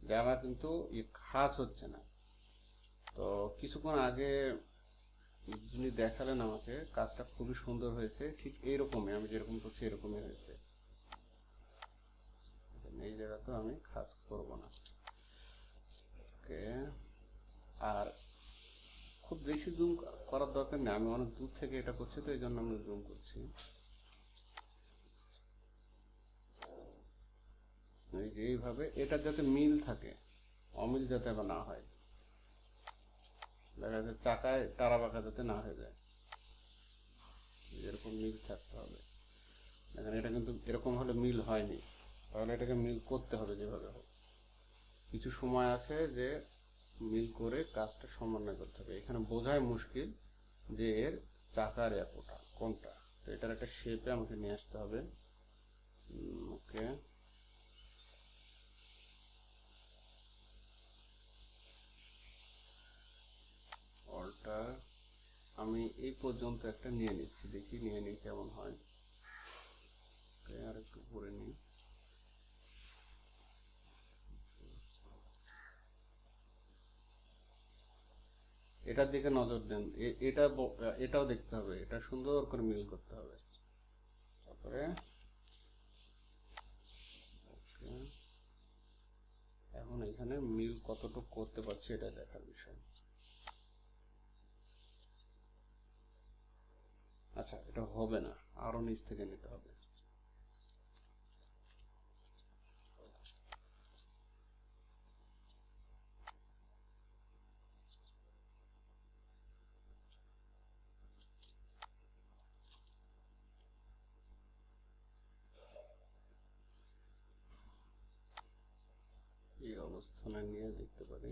A: যে আমার কিন্তু খাঁজ হচ্ছে না। তো কিছুক্ষণ আগে যিনি দেখালেন আমাকে, কাজটা খুবই সুন্দর হয়েছে, ঠিক এইরকমই আমি যেরকম করছি এরকমই হয়েছে। এই জায়গাতে আমি খাঁজ করব না। ওকে, আর খুব বেশি জুম করার দরকার নেই, আমি অনেক দূর থেকে এটা করছি তো এই জন্য আমি জুম করছি। এই যে এইভাবে এটা যাতে মিল থাকে, অমিল যাতে আবার না হয়। দেখা যাচ্ছে চাকায় টারা বাঁকা যাতে না হয়ে যায়, এরকম মিল থাকতে হবে। দেখেন এটা কিন্তু এরকম হলে মিল হয়নি, তাহলে এটাকে মিল করতে হবে যেভাবে হোক। কিছু সময় আছে যে মিল করে কাজটা সমন্বয় করতে হবে। এখানে বোঝাই মুশকিল যে এর চাকার এতটা কোনটা। তো এটার একটা শেপে আমাকে নিয়ে আসতে হবে। ওকে, অল্টার আমি এই পর্যন্ত একটা নিয়ে নিচ্ছি, দেখি নিয়ে নিই কেমন হয়। ওকে, আর একটু করে নিই। এটার দিকে নজর দেন, এটাও দেখতে হবে, এটা সুন্দর করে মিল করতে হবে। তারপরে ওকে, এখন এখানে মিল কতটুকু করতে পারছি এটা দেখার বিষয়। আচ্ছা, এটা হবে না, আরো নিচ থেকে নিতে হবে। এই অবস্থানে নিয়ে দেখতে পারি।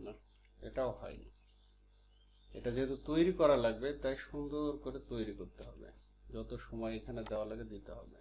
A: না, এটাও হয়নি। এটা যেহেতু তৈরি করা লাগবে তাই সুন্দর করে তৈরি করতে হবে, যত সময় এখানে দেওয়া লাগে দিতে হবে।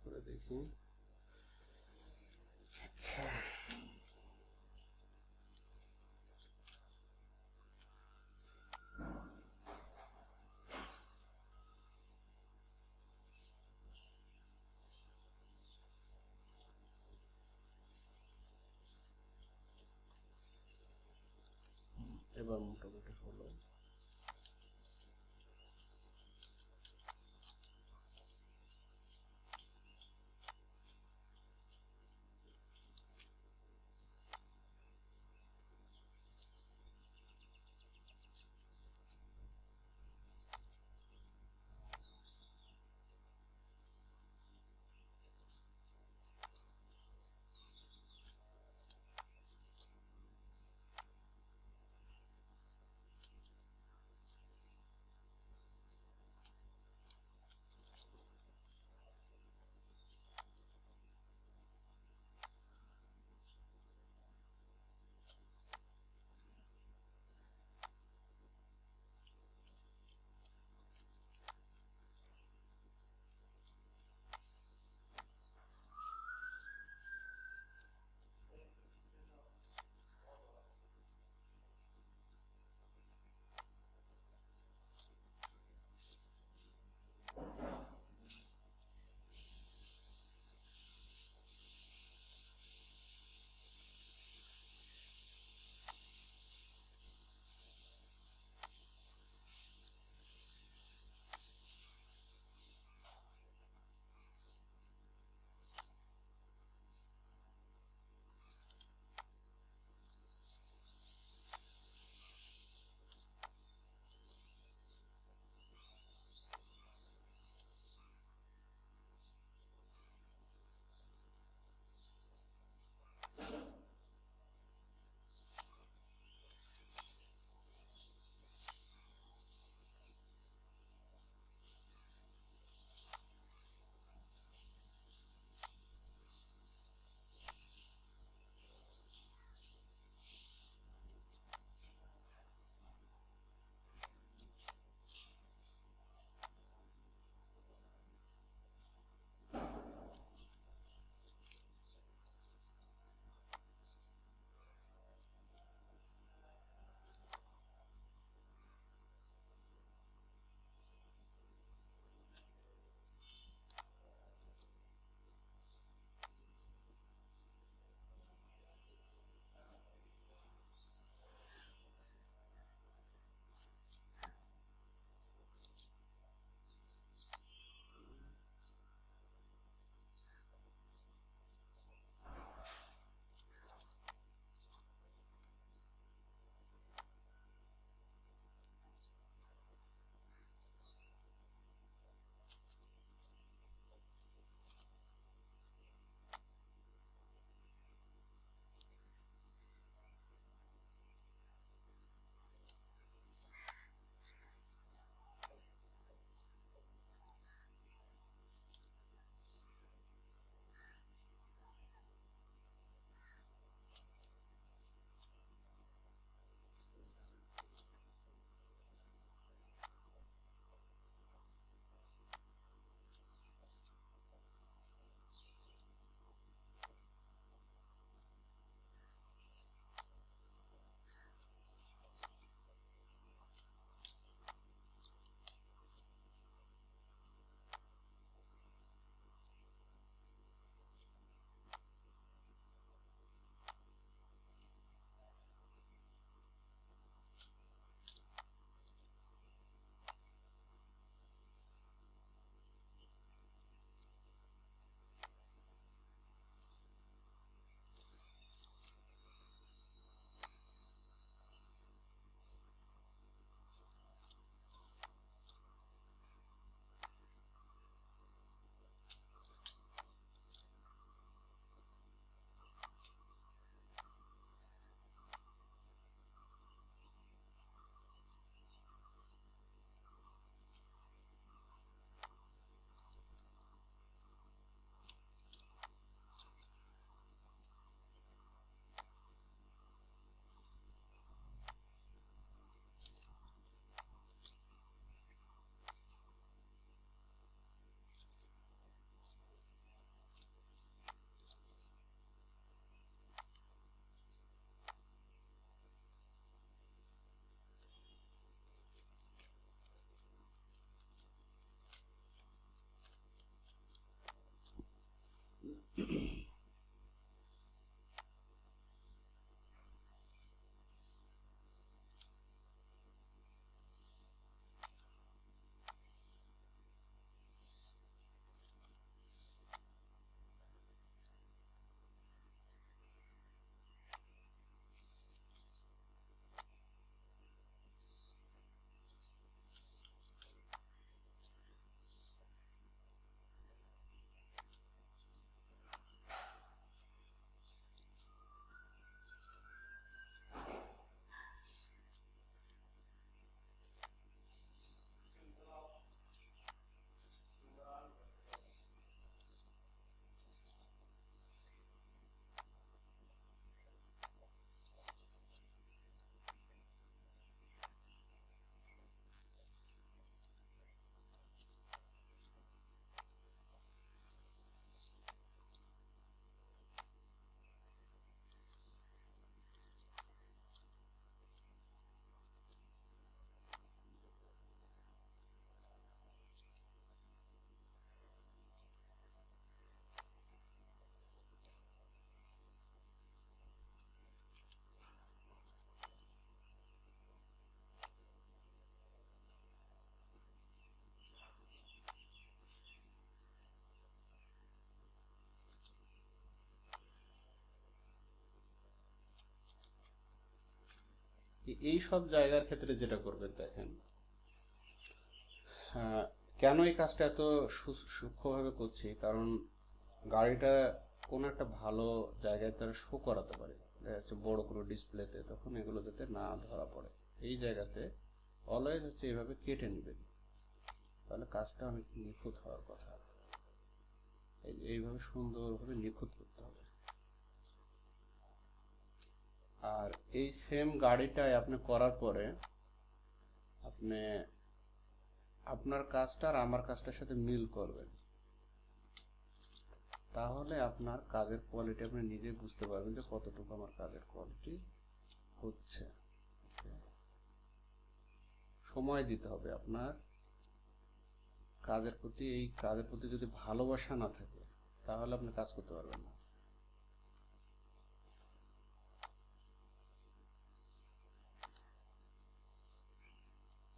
A: করে দেখি। আচ্ছা, এবার মোটামুটি হলো। এই সব জায়গার ক্ষেত্রে যেটা করবেন দেখেন, হ্যাঁ, কেন এই কাজটা এত সূক্ষ্মভাবে করছি, কারণ গাড়িটা কোনো একটা ভালো জায়গায় তারা শো করাতে পারে, দেখা যাচ্ছে বড় কোনো ডিসপ্লেতে, তখন এগুলো যাতে না ধরা পড়ে। এই জায়গাতে অলওয়েজ হচ্ছে এইভাবে কেটে নেবেন, তাহলে কাজটা অনেক নিখুঁত হওয়ার কথা। এইভাবে সুন্দরভাবে নিখুঁত করতে হবে। আর এই সেম গাড়িটাই আপনি করার পরে আপনি আপনার কাজটা আর আমার কাজটার সাথে মিল করবেন, তাহলে আপনার কাজের কোয়ালিটি আপনি নিজে বুঝতে পারবেন যে কতটুকু আমার কাজের কোয়ালিটি হচ্ছে। সময় দিতে হবে আপনার কাজের প্রতি। এই কাজের প্রতি যদি ভালোবাসা না থাকে তাহলে আপনি কাজ করতে পারবেন না।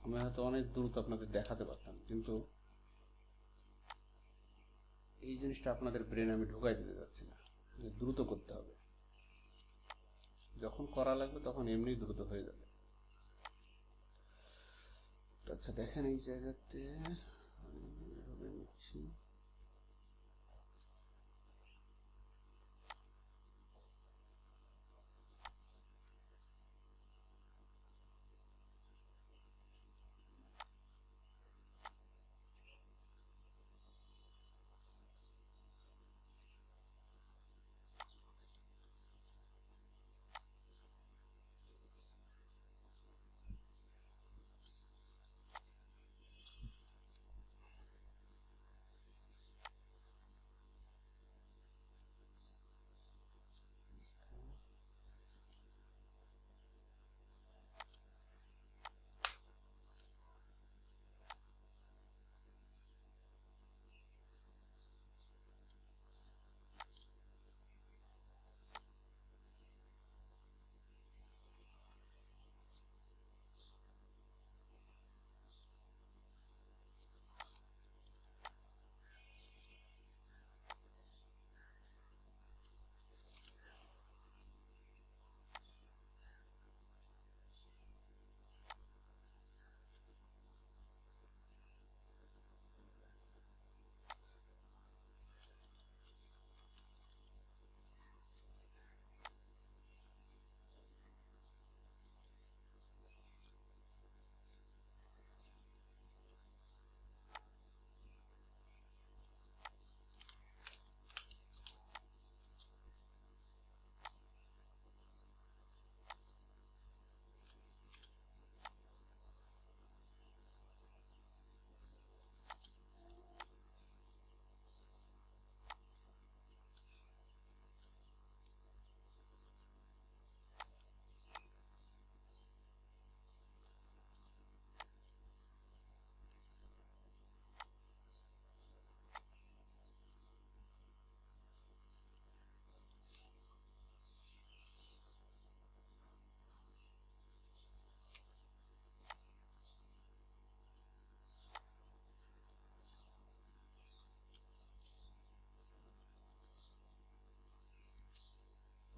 A: আমি হয়তো অনেক দ্রুত আপনাদের দেখাতে পারতাম, কিন্তু এই জিনিসটা আপনাদের ব্রেনে আমি ঢুকাই দিতে যাচ্ছি না, যে দ্রুত করতে হবে। যখন করা লাগবে তখন এমনি দ্রুত হয়ে যাবে। আচ্ছা দেখেন, এই জায়গাতে আমি এভাবে নিচ্ছি।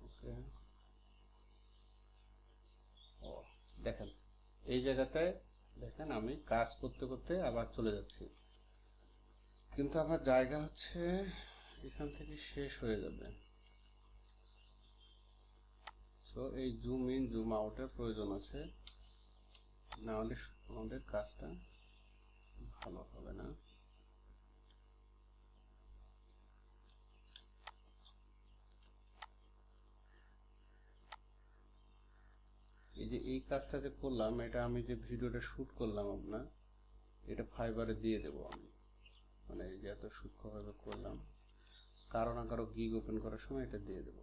A: ওকে, ও দেখেন, এই জায়গাতে দেখেন আমি কাজ করতে করতে আবার চলে যাচ্ছি, কিন্তু আমার জায়গা হচ্ছে এখান থেকে শেষ হয়ে যাবে। সো এই জুম ইন জুম আউটের প্রয়োজন আছে, না হলে আমাদের কাজটা ভালো হবে না। এই যে এই কাজটা যে করলাম, এটা আমি যে ভিডিওটা শ্যুট করলাম আপনার, এটা ফাইবারে দিয়ে দেবো আমি, মানে এই যে এত সূক্ষ্মভাবে করলাম, কারো না কারো গিগ ওপেন করার সময় এটা দিয়ে দেবো।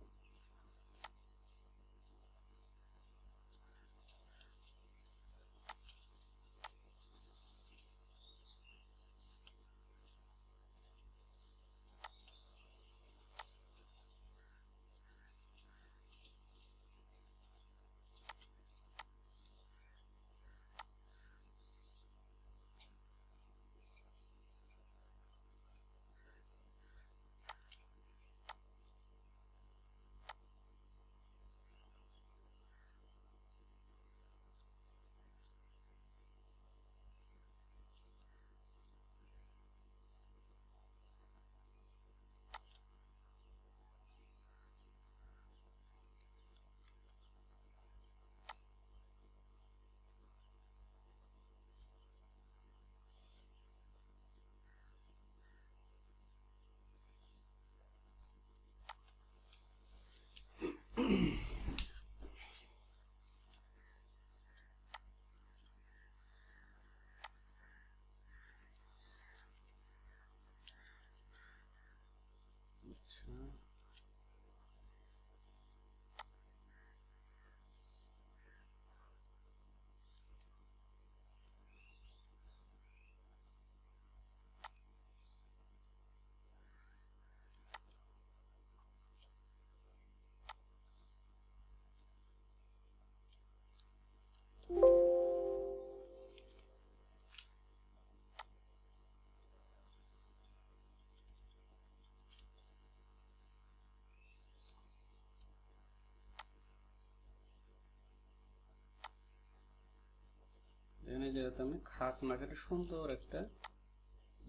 A: এখানে যেহেতু আমি খাস না কেটে সুন্দর একটা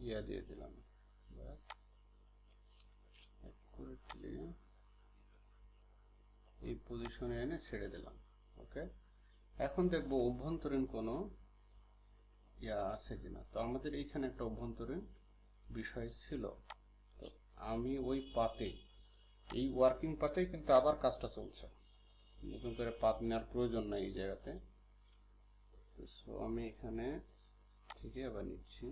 A: ইয়া দিয়ে দিলাম, এই পজিশনে এনে ছেড়ে দিলাম। ওকে, এখন দেখবো অভ্যন্তরীণ কোনো ইয়া আছে কিনা। তো আমাদের এইখানে একটা অভ্যন্তরীণ বিষয় ছিল, তো আমি ওই পাতে, এই ওয়ার্কিং পাতেই কিন্তু আবার কাজটা চলছে, নতুন করে পাত নেওয়ার প্রয়োজন নাই এই জায়গাতে। তো সো আমি এখানে থেকে আবার নিচ্ছি।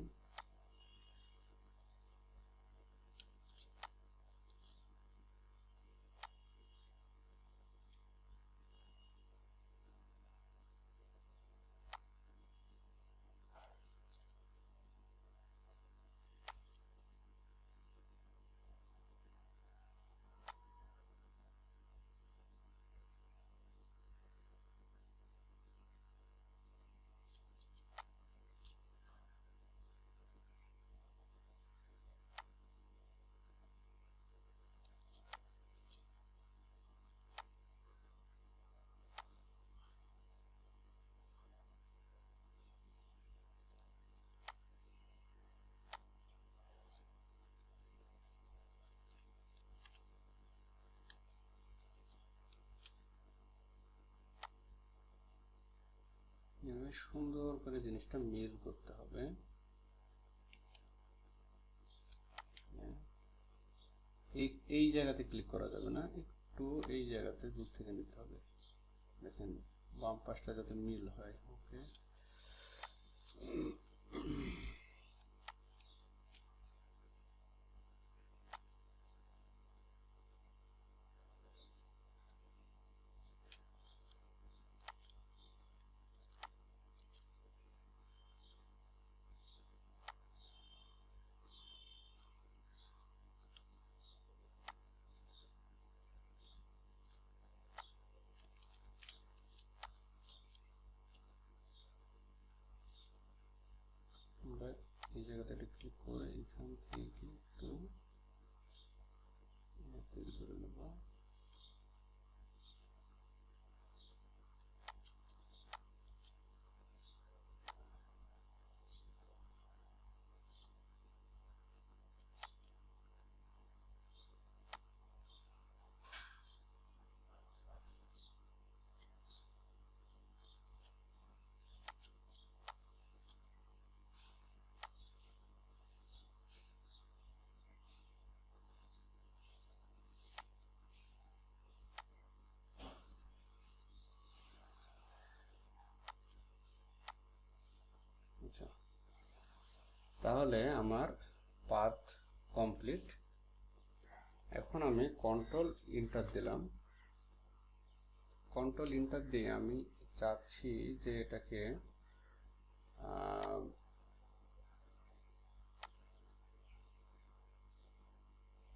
A: এভাবে সুন্দর করে জিনিসটা মিল করতে হবে। এই জায়গাতে ক্লিক করা যাবে না, একটু এই জায়গাতে দূর থেকে নিতে হবে। দেখেন বাম পাশটা যাতে মিল হয়। ওকে, আমরা এই জায়গাতে ক্লিক করে এখান থেকে একটু তৈরি করে নেব। আচ্ছা, তাহলে আমার পাথ কমপ্লিট। এখন আমি কন্ট্রোল ইন্টার দিলাম। কন্ট্রোল ইন্টার দিয়ে আমি চাচ্ছি যে এটাকে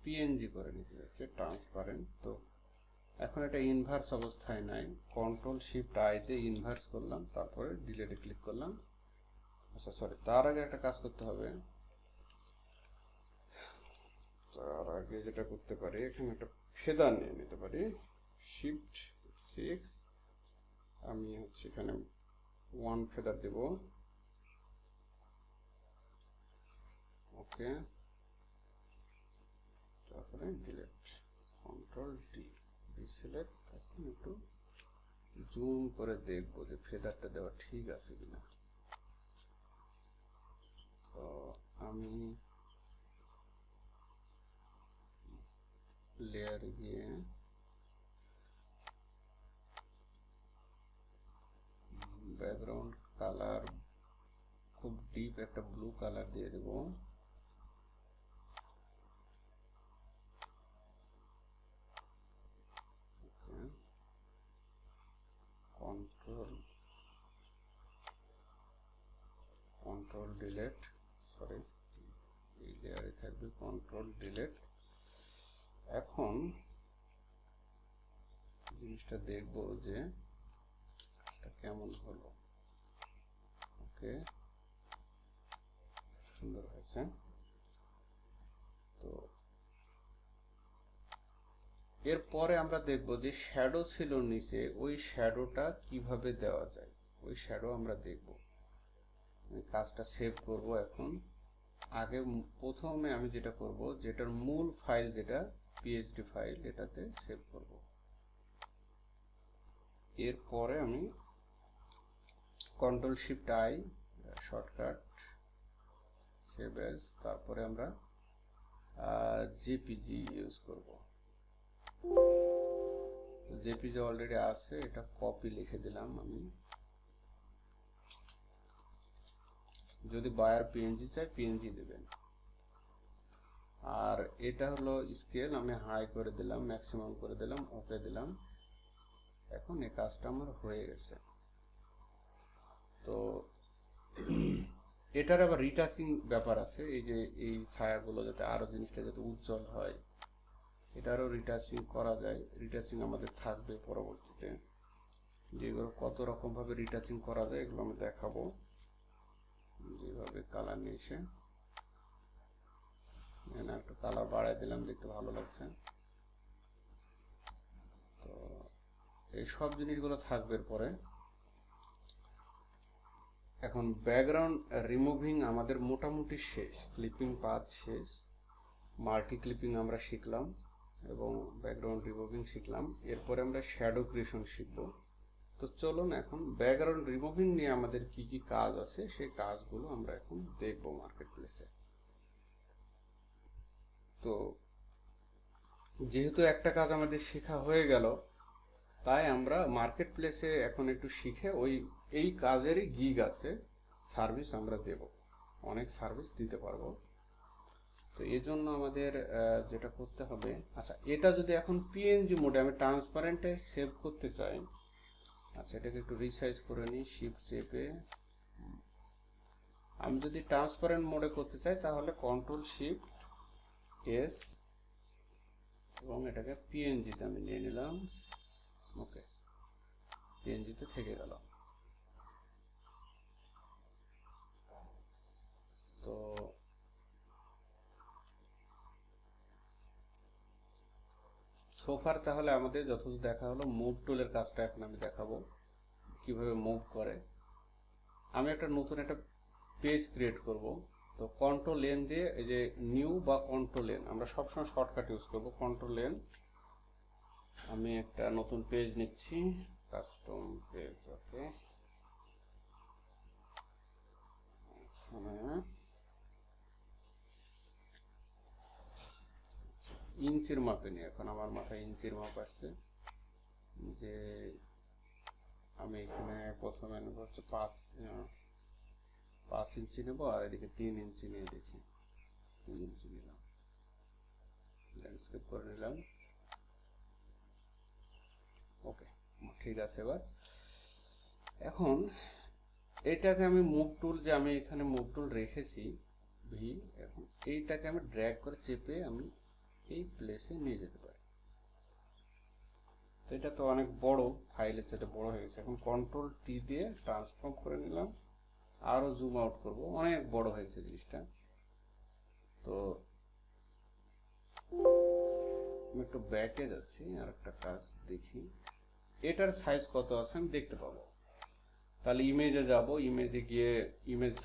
A: পিএনজি করে নিতে যাচ্ছে, ট্রান্সপারেন্ট। তো এখন এটা ইনভার্স অবস্থায় নাই, কন্ট্রোল শিফট আই দিয়ে ইনভার্স করলাম, তারপরে ডিলেটে ক্লিক করলাম। আচ্ছা সরি, তার আগে একটা কাজ করতে হবে। তার আগে যেটা করতে পারি, এখানে একটা ফেদার নিয়ে নিতে পারি, শিফট 6, আমি হচ্ছে এখানে 1 ফেদার দেব। ওকে, তারপরে ডিলেট, কন্ট্রোল ডি, ডিসিলেক্ট। এখন একটু জুম করে দেখবো যে ফেদারটা দেওয়া ঠিক আছে কিনা। তো আমি লেয়ারে গিয়ে ব্যাকগ্রাউন্ড কালার খুব ডিপ একটা ব্লু কালার দিয়ে দেব। কন্ট্রোল ডিলেট, সরি এই লেয়ারে থাকবে কন্ট্রোল ডিলেট। এখন জিনিসটা দেখবো যে এটা কেমন হলো। ওকে, সুন্দর হয়েছে। তো এরপরে আমরা দেখব যে শ্যাডো ছিল নিচে, ওই শ্যাডোটা কিভাবে দেওয়া যায়, ওই শ্যাডো আমরা দেখব। আমি কাজটা সেভ করব এখন। আগে প্রথমে আমি যেটা করব, যেটার মূল ফাইল যেটা পিএইচডি ফাইল, এটাতে সেভ করব। এরপরে আমি control shift I shortcut, save age, তারপরে আমরা জেপিজি ইউজ করব। জেপিজি অলরেডি আছে, এটা কপি লিখে দিলাম আমি। যদি বায়ার পিএনজি চাই পিএনজি দেবেন। আর এটা হলো স্কেল, আমি হাই করে দিলাম, ম্যাক্সিমাম করে দিলাম, ওকে দিলাম। এখন এই কাজটা আমার হয়ে গেছে। তো এটার আবার রিটাচিং ব্যাপার আছে, এই যে এই ছায়াগুলো যাতে আরো জিনিসটা যাতে উজ্জ্বল হয়, এটারও রিটাচিং করা যায়। রিটাচিং আমাদের থাকবে পরবর্তীতে, যেগুলো কত রকম ভাবে রিটাচিং করা যায় এগুলো আমি দেখাবো। যেভাবে কালার নিয়ে এসে একটু কালার বাড়াই দিলাম, দেখতে ভালো লাগছে। তো এই সব জিনিসগুলো থাকবে পরে। এখন ব্যাকগ্রাউন্ড রিমুভিং আমাদের মোটামুটি শেষ, ক্লিপিং পাথ শেষ, মাল্টি ক্লিপিং আমরা শিখলাম এবং ব্যাকগ্রাউন্ড রিমুভিং শিখলাম। এরপরে আমরা শ্যাডো ক্রিয়েশন শিখব। তো চলুন এখন ব্যাকগ্রাউন্ড রিমুভিং নিয়ে আমাদের কি কি কাজ আছে সেই কাজগুলো আমরা এখন দেখব মার্কেট প্লেসে। তো যেহেতু একটা কাজ আমাদের শেখা হয়ে গেল, তাই আমরা মার্কেট প্লেসে এখন একটু শিখে এই কাজেরই গিগ আছে, সার্ভিস আমরা দেব, অনেক সার্ভিস দিতে পারবো। তো এই জন্য আমাদের যেটা করতে হবে, আচ্ছা এটা যদি এখন পিএনজি মোডে আমি ট্রান্সপারেন্টে সেভ করতে চাই, আচ্ছা এটাকে একটু রিসাইজ করে নিই, শিফট চেপে। আমি যদি ট্রান্সপারেন্ট মোডে করতে চাই তাহলে কন্ট্রোল শিফট এস এবং এটাকে পিএনজিতে আমি নিয়ে নিলাম। ওকে, পিএনজিতে থেকে গেল। তো সোফার তাহলে আমাদের যতদূর দেখা হলো, মুভ টুলের কাজটা এখন আমি দেখাবো কিভাবে মুভ করে। আমি একটা নতুন একটা পেজ ক্রিয়েট করব। তো কন্ট্রোল এন দিয়ে, এই যে নিউ বা কন্ট্রোল এন, আমরা সবসময় শর্টকাট ইউজ করব, কন্ট্রোল এন। আমি একটা নতুন পেজ নিচ্ছি, কাস্টম পেজ। ওকে, ইঞ্চির মাপে নিয়ে, এখন আমার মাথায় ইঞ্চির মাপ আসছে, যে আমি এখানে প্রথমে নেব হচ্ছে 5 ইঞ্চি নেব, আর এদিকে 3 ইঞ্চি নিয়ে দেখি। 3 ইঞ্চি নিলাম, ল্যান্ডস্কেপ করে নিলাম। ওকে, ঠিক আছে। এবার এখন এইটাকে আমি মুভ টুল, যে আমি এখানে মুভ টুল রেখেছি ভি, এখন এইটাকে আমি ড্র্যাগ করে চেপে আমি এই প্লেসে নিয়ে যেতে পারি। তো এটা তো অনেক বড়, ফাইলের সাথে বড় হয়ে গেছে। এখন কন্ট্রোল টি দিয়ে ট্রান্সফর্ম করে নিলাম, আরো জুম আউট করব, অনেক বড় হয়েছে জিনিসটা। তো আমি একটু ব্যাকে যাচ্ছি, আর একটা কাজ দেখি এটার সাইজ কত আছে আমি দেখতে পাবো। তাহলে ইমেজে যাব, ইমেজে গিয়ে ইমেজ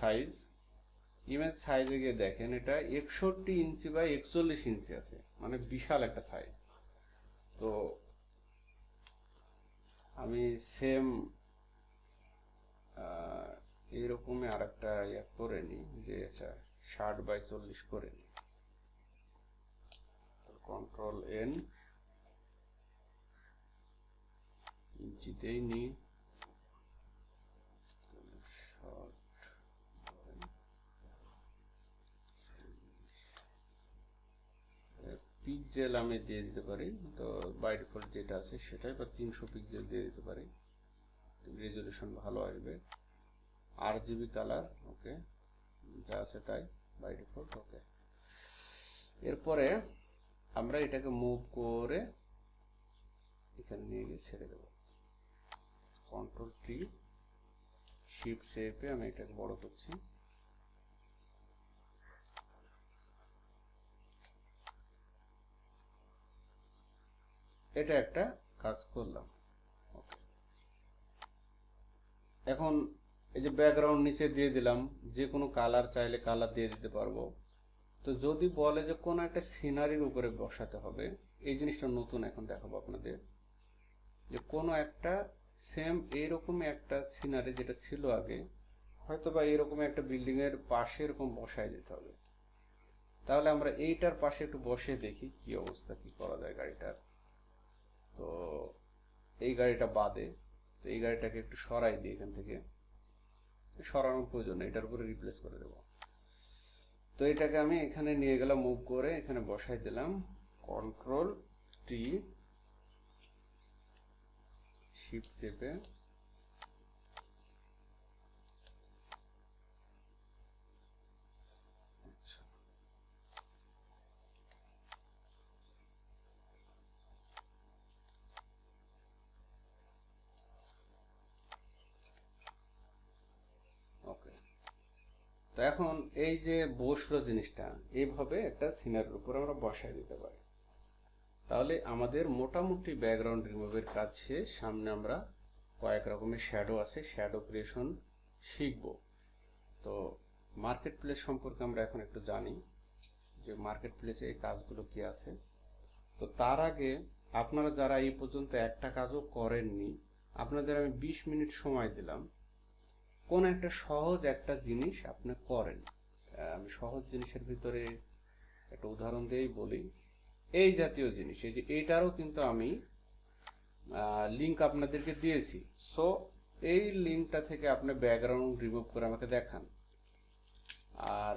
A: সাইজে গিয়ে দেখেন এটা 61 ইঞ্চি বাই 41 ইঞ্চি আছে, মানে বিশাল একটা সাইজ। তো আমি সেম এইরকমই আর একটা ইয়ে করে নিই, যে 60 বাই 40 করে নিই। কন্ট্রোল এন, ইঞ্চিতেই নিই, পিক্সেল আমি দিয়ে দিতে পারি। তো বাই ডিফল্ট যেটা আছে সেটাই, বা 300 পিক্সেল দিয়ে দিতে পারি, রেজলিউশন ভালো আসবে। RGB কালার, ওকে, যা আছে তাই বাই ডিফল্ট। ওকে, এরপরে আমরা এটাকে মুভ করে এখানে নিয়ে গিয়ে ছেড়ে দেব। কন্ট্রোল টি, শিফট চেপে আমি এটাকে বড় করছি। এটা একটা কাজ করলাম। ওকে, এখন এই যে ব্যাকগ্রাউন্ড নিচে দিয়ে দিলাম, যে কোনো কালার চাইলে কালার দিয়ে দিতে পারবো। তো যদি বলে যে কোনো একটা সিনারির উপরে বসাতে হবে, এই জিনিসটা নতুন এখন দেখাবো আপনাদের, যে কোনো একটা সেম এইরকমই একটা সিনারি যেটা ছিল আগে, হয়তো বা এরকম একটা বিল্ডিং এর পাশে এরকম বসায় দিতে হবে। তাহলে আমরা এইটার পাশে একটু বসে দেখি কি অবস্থা, কি করা যায় গাড়িটার। তো এই গাড়িটা বাদে, তো এই গাড়িটাকে একটু সরাই দিই এখান থেকে, সরানোর প্রয়োজন নেই, এটার উপরে রিপ্লেস করে দেবো। তো এটাকে আমি এখানে নিয়ে গেলাম, মুভ করে এখানে বসাই দিলাম, কন্ট্রোল টি, শিফট চেপে, আচ্ছা, ওকে। তো এখন এই যে বসলো জিনিসটা, এইভাবে একটা সিনারির উপর আমরা বসাই দিতে পারি। তাহলে আমাদের মোটামুটি ব্যাকগ্রাউন্ড রিমুভের কাজ শেষ। সামনে আমরা কয়েক রকমের শ্যাডো আছে, শ্যাডো ক্রিয়েশন শিখব। তো মার্কেট প্লেস সম্পর্কে আমরা এখন একটু জানি, যে মার্কেট প্লেসে এই কাজগুলো কি আছে। তো তার আগে আপনারা যারা এই পর্যন্ত একটা কাজও করেননি, আপনাদের আমি 20 মিনিট সময় দিলাম, কোন একটা সহজ একটা জিনিস আপনি করেন। আমি সহজ জিনিসের ভিতরে একটা উদাহরণ দিয়েই বলি। এই জাতীয় জিনিস, এই যে এইটারও কিন্তু আমি লিংক আপনাদেরকে দিয়েছি। সো এই লিংকটা থেকে আপনি ব্যাকগ্রাউন্ড রিমুভ করে আমাকে দেখান। আর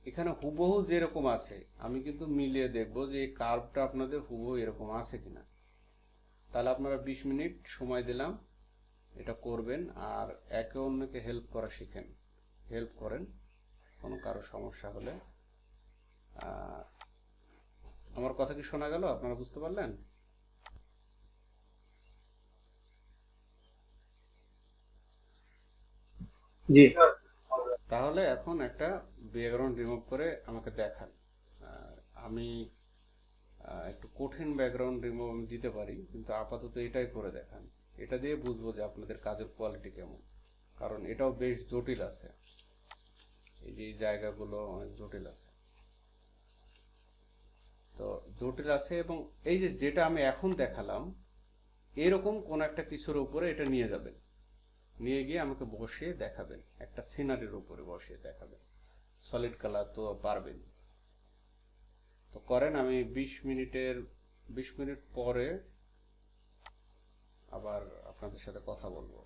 A: এখানে হুবহু যেরকম আছে আমি কিন্তু মিলিয়ে দেখবো যে এই কার্ভটা আপনাদের হুবহু এরকম আছে কিনা। তাহলে আপনারা 20 মিনিট সময় দিলাম, এটা করবেন আর একে অন্যকে হেল্প করা শিখেন, হেল্প করেন কোনো কারো সমস্যা হলে। আমার কথা কি শোনা গেল? আপনারা বুঝতে পারলেন?
B: জি।
A: তাহলে এখন একটা ব্যাকগ্রাউন্ড রিমুভ করে আমাকে দেখান। আমি একটু কঠিন ব্যাকগ্রাউন্ড রিমুভ আমি দিতে পারি, কিন্তু আপাতত এটাই করে দেখান। এটা দিয়ে বুঝবো যে আপনাদের কাজের কোয়ালিটি কেমন, কারণ এটাও বেশ জটিল আছে, এই যে এই জায়গাগুলো অনেক জটিল আছে। তো জটিল আছে, এবং এই যে যেটা আমি এখন দেখালাম, এরকম কোন একটা কিছুর উপরে এটা নিয়ে যাবেন, নিয়ে গিয়ে আমাকে বসিয়ে দেখাবেন, একটা সিনারির উপরে বসিয়ে দেখাবেন। সলিড কালার তো পারবেন। তো করেন, আমি 20 মিনিট পরে আবার আপনাদের সাথে কথা বলবো।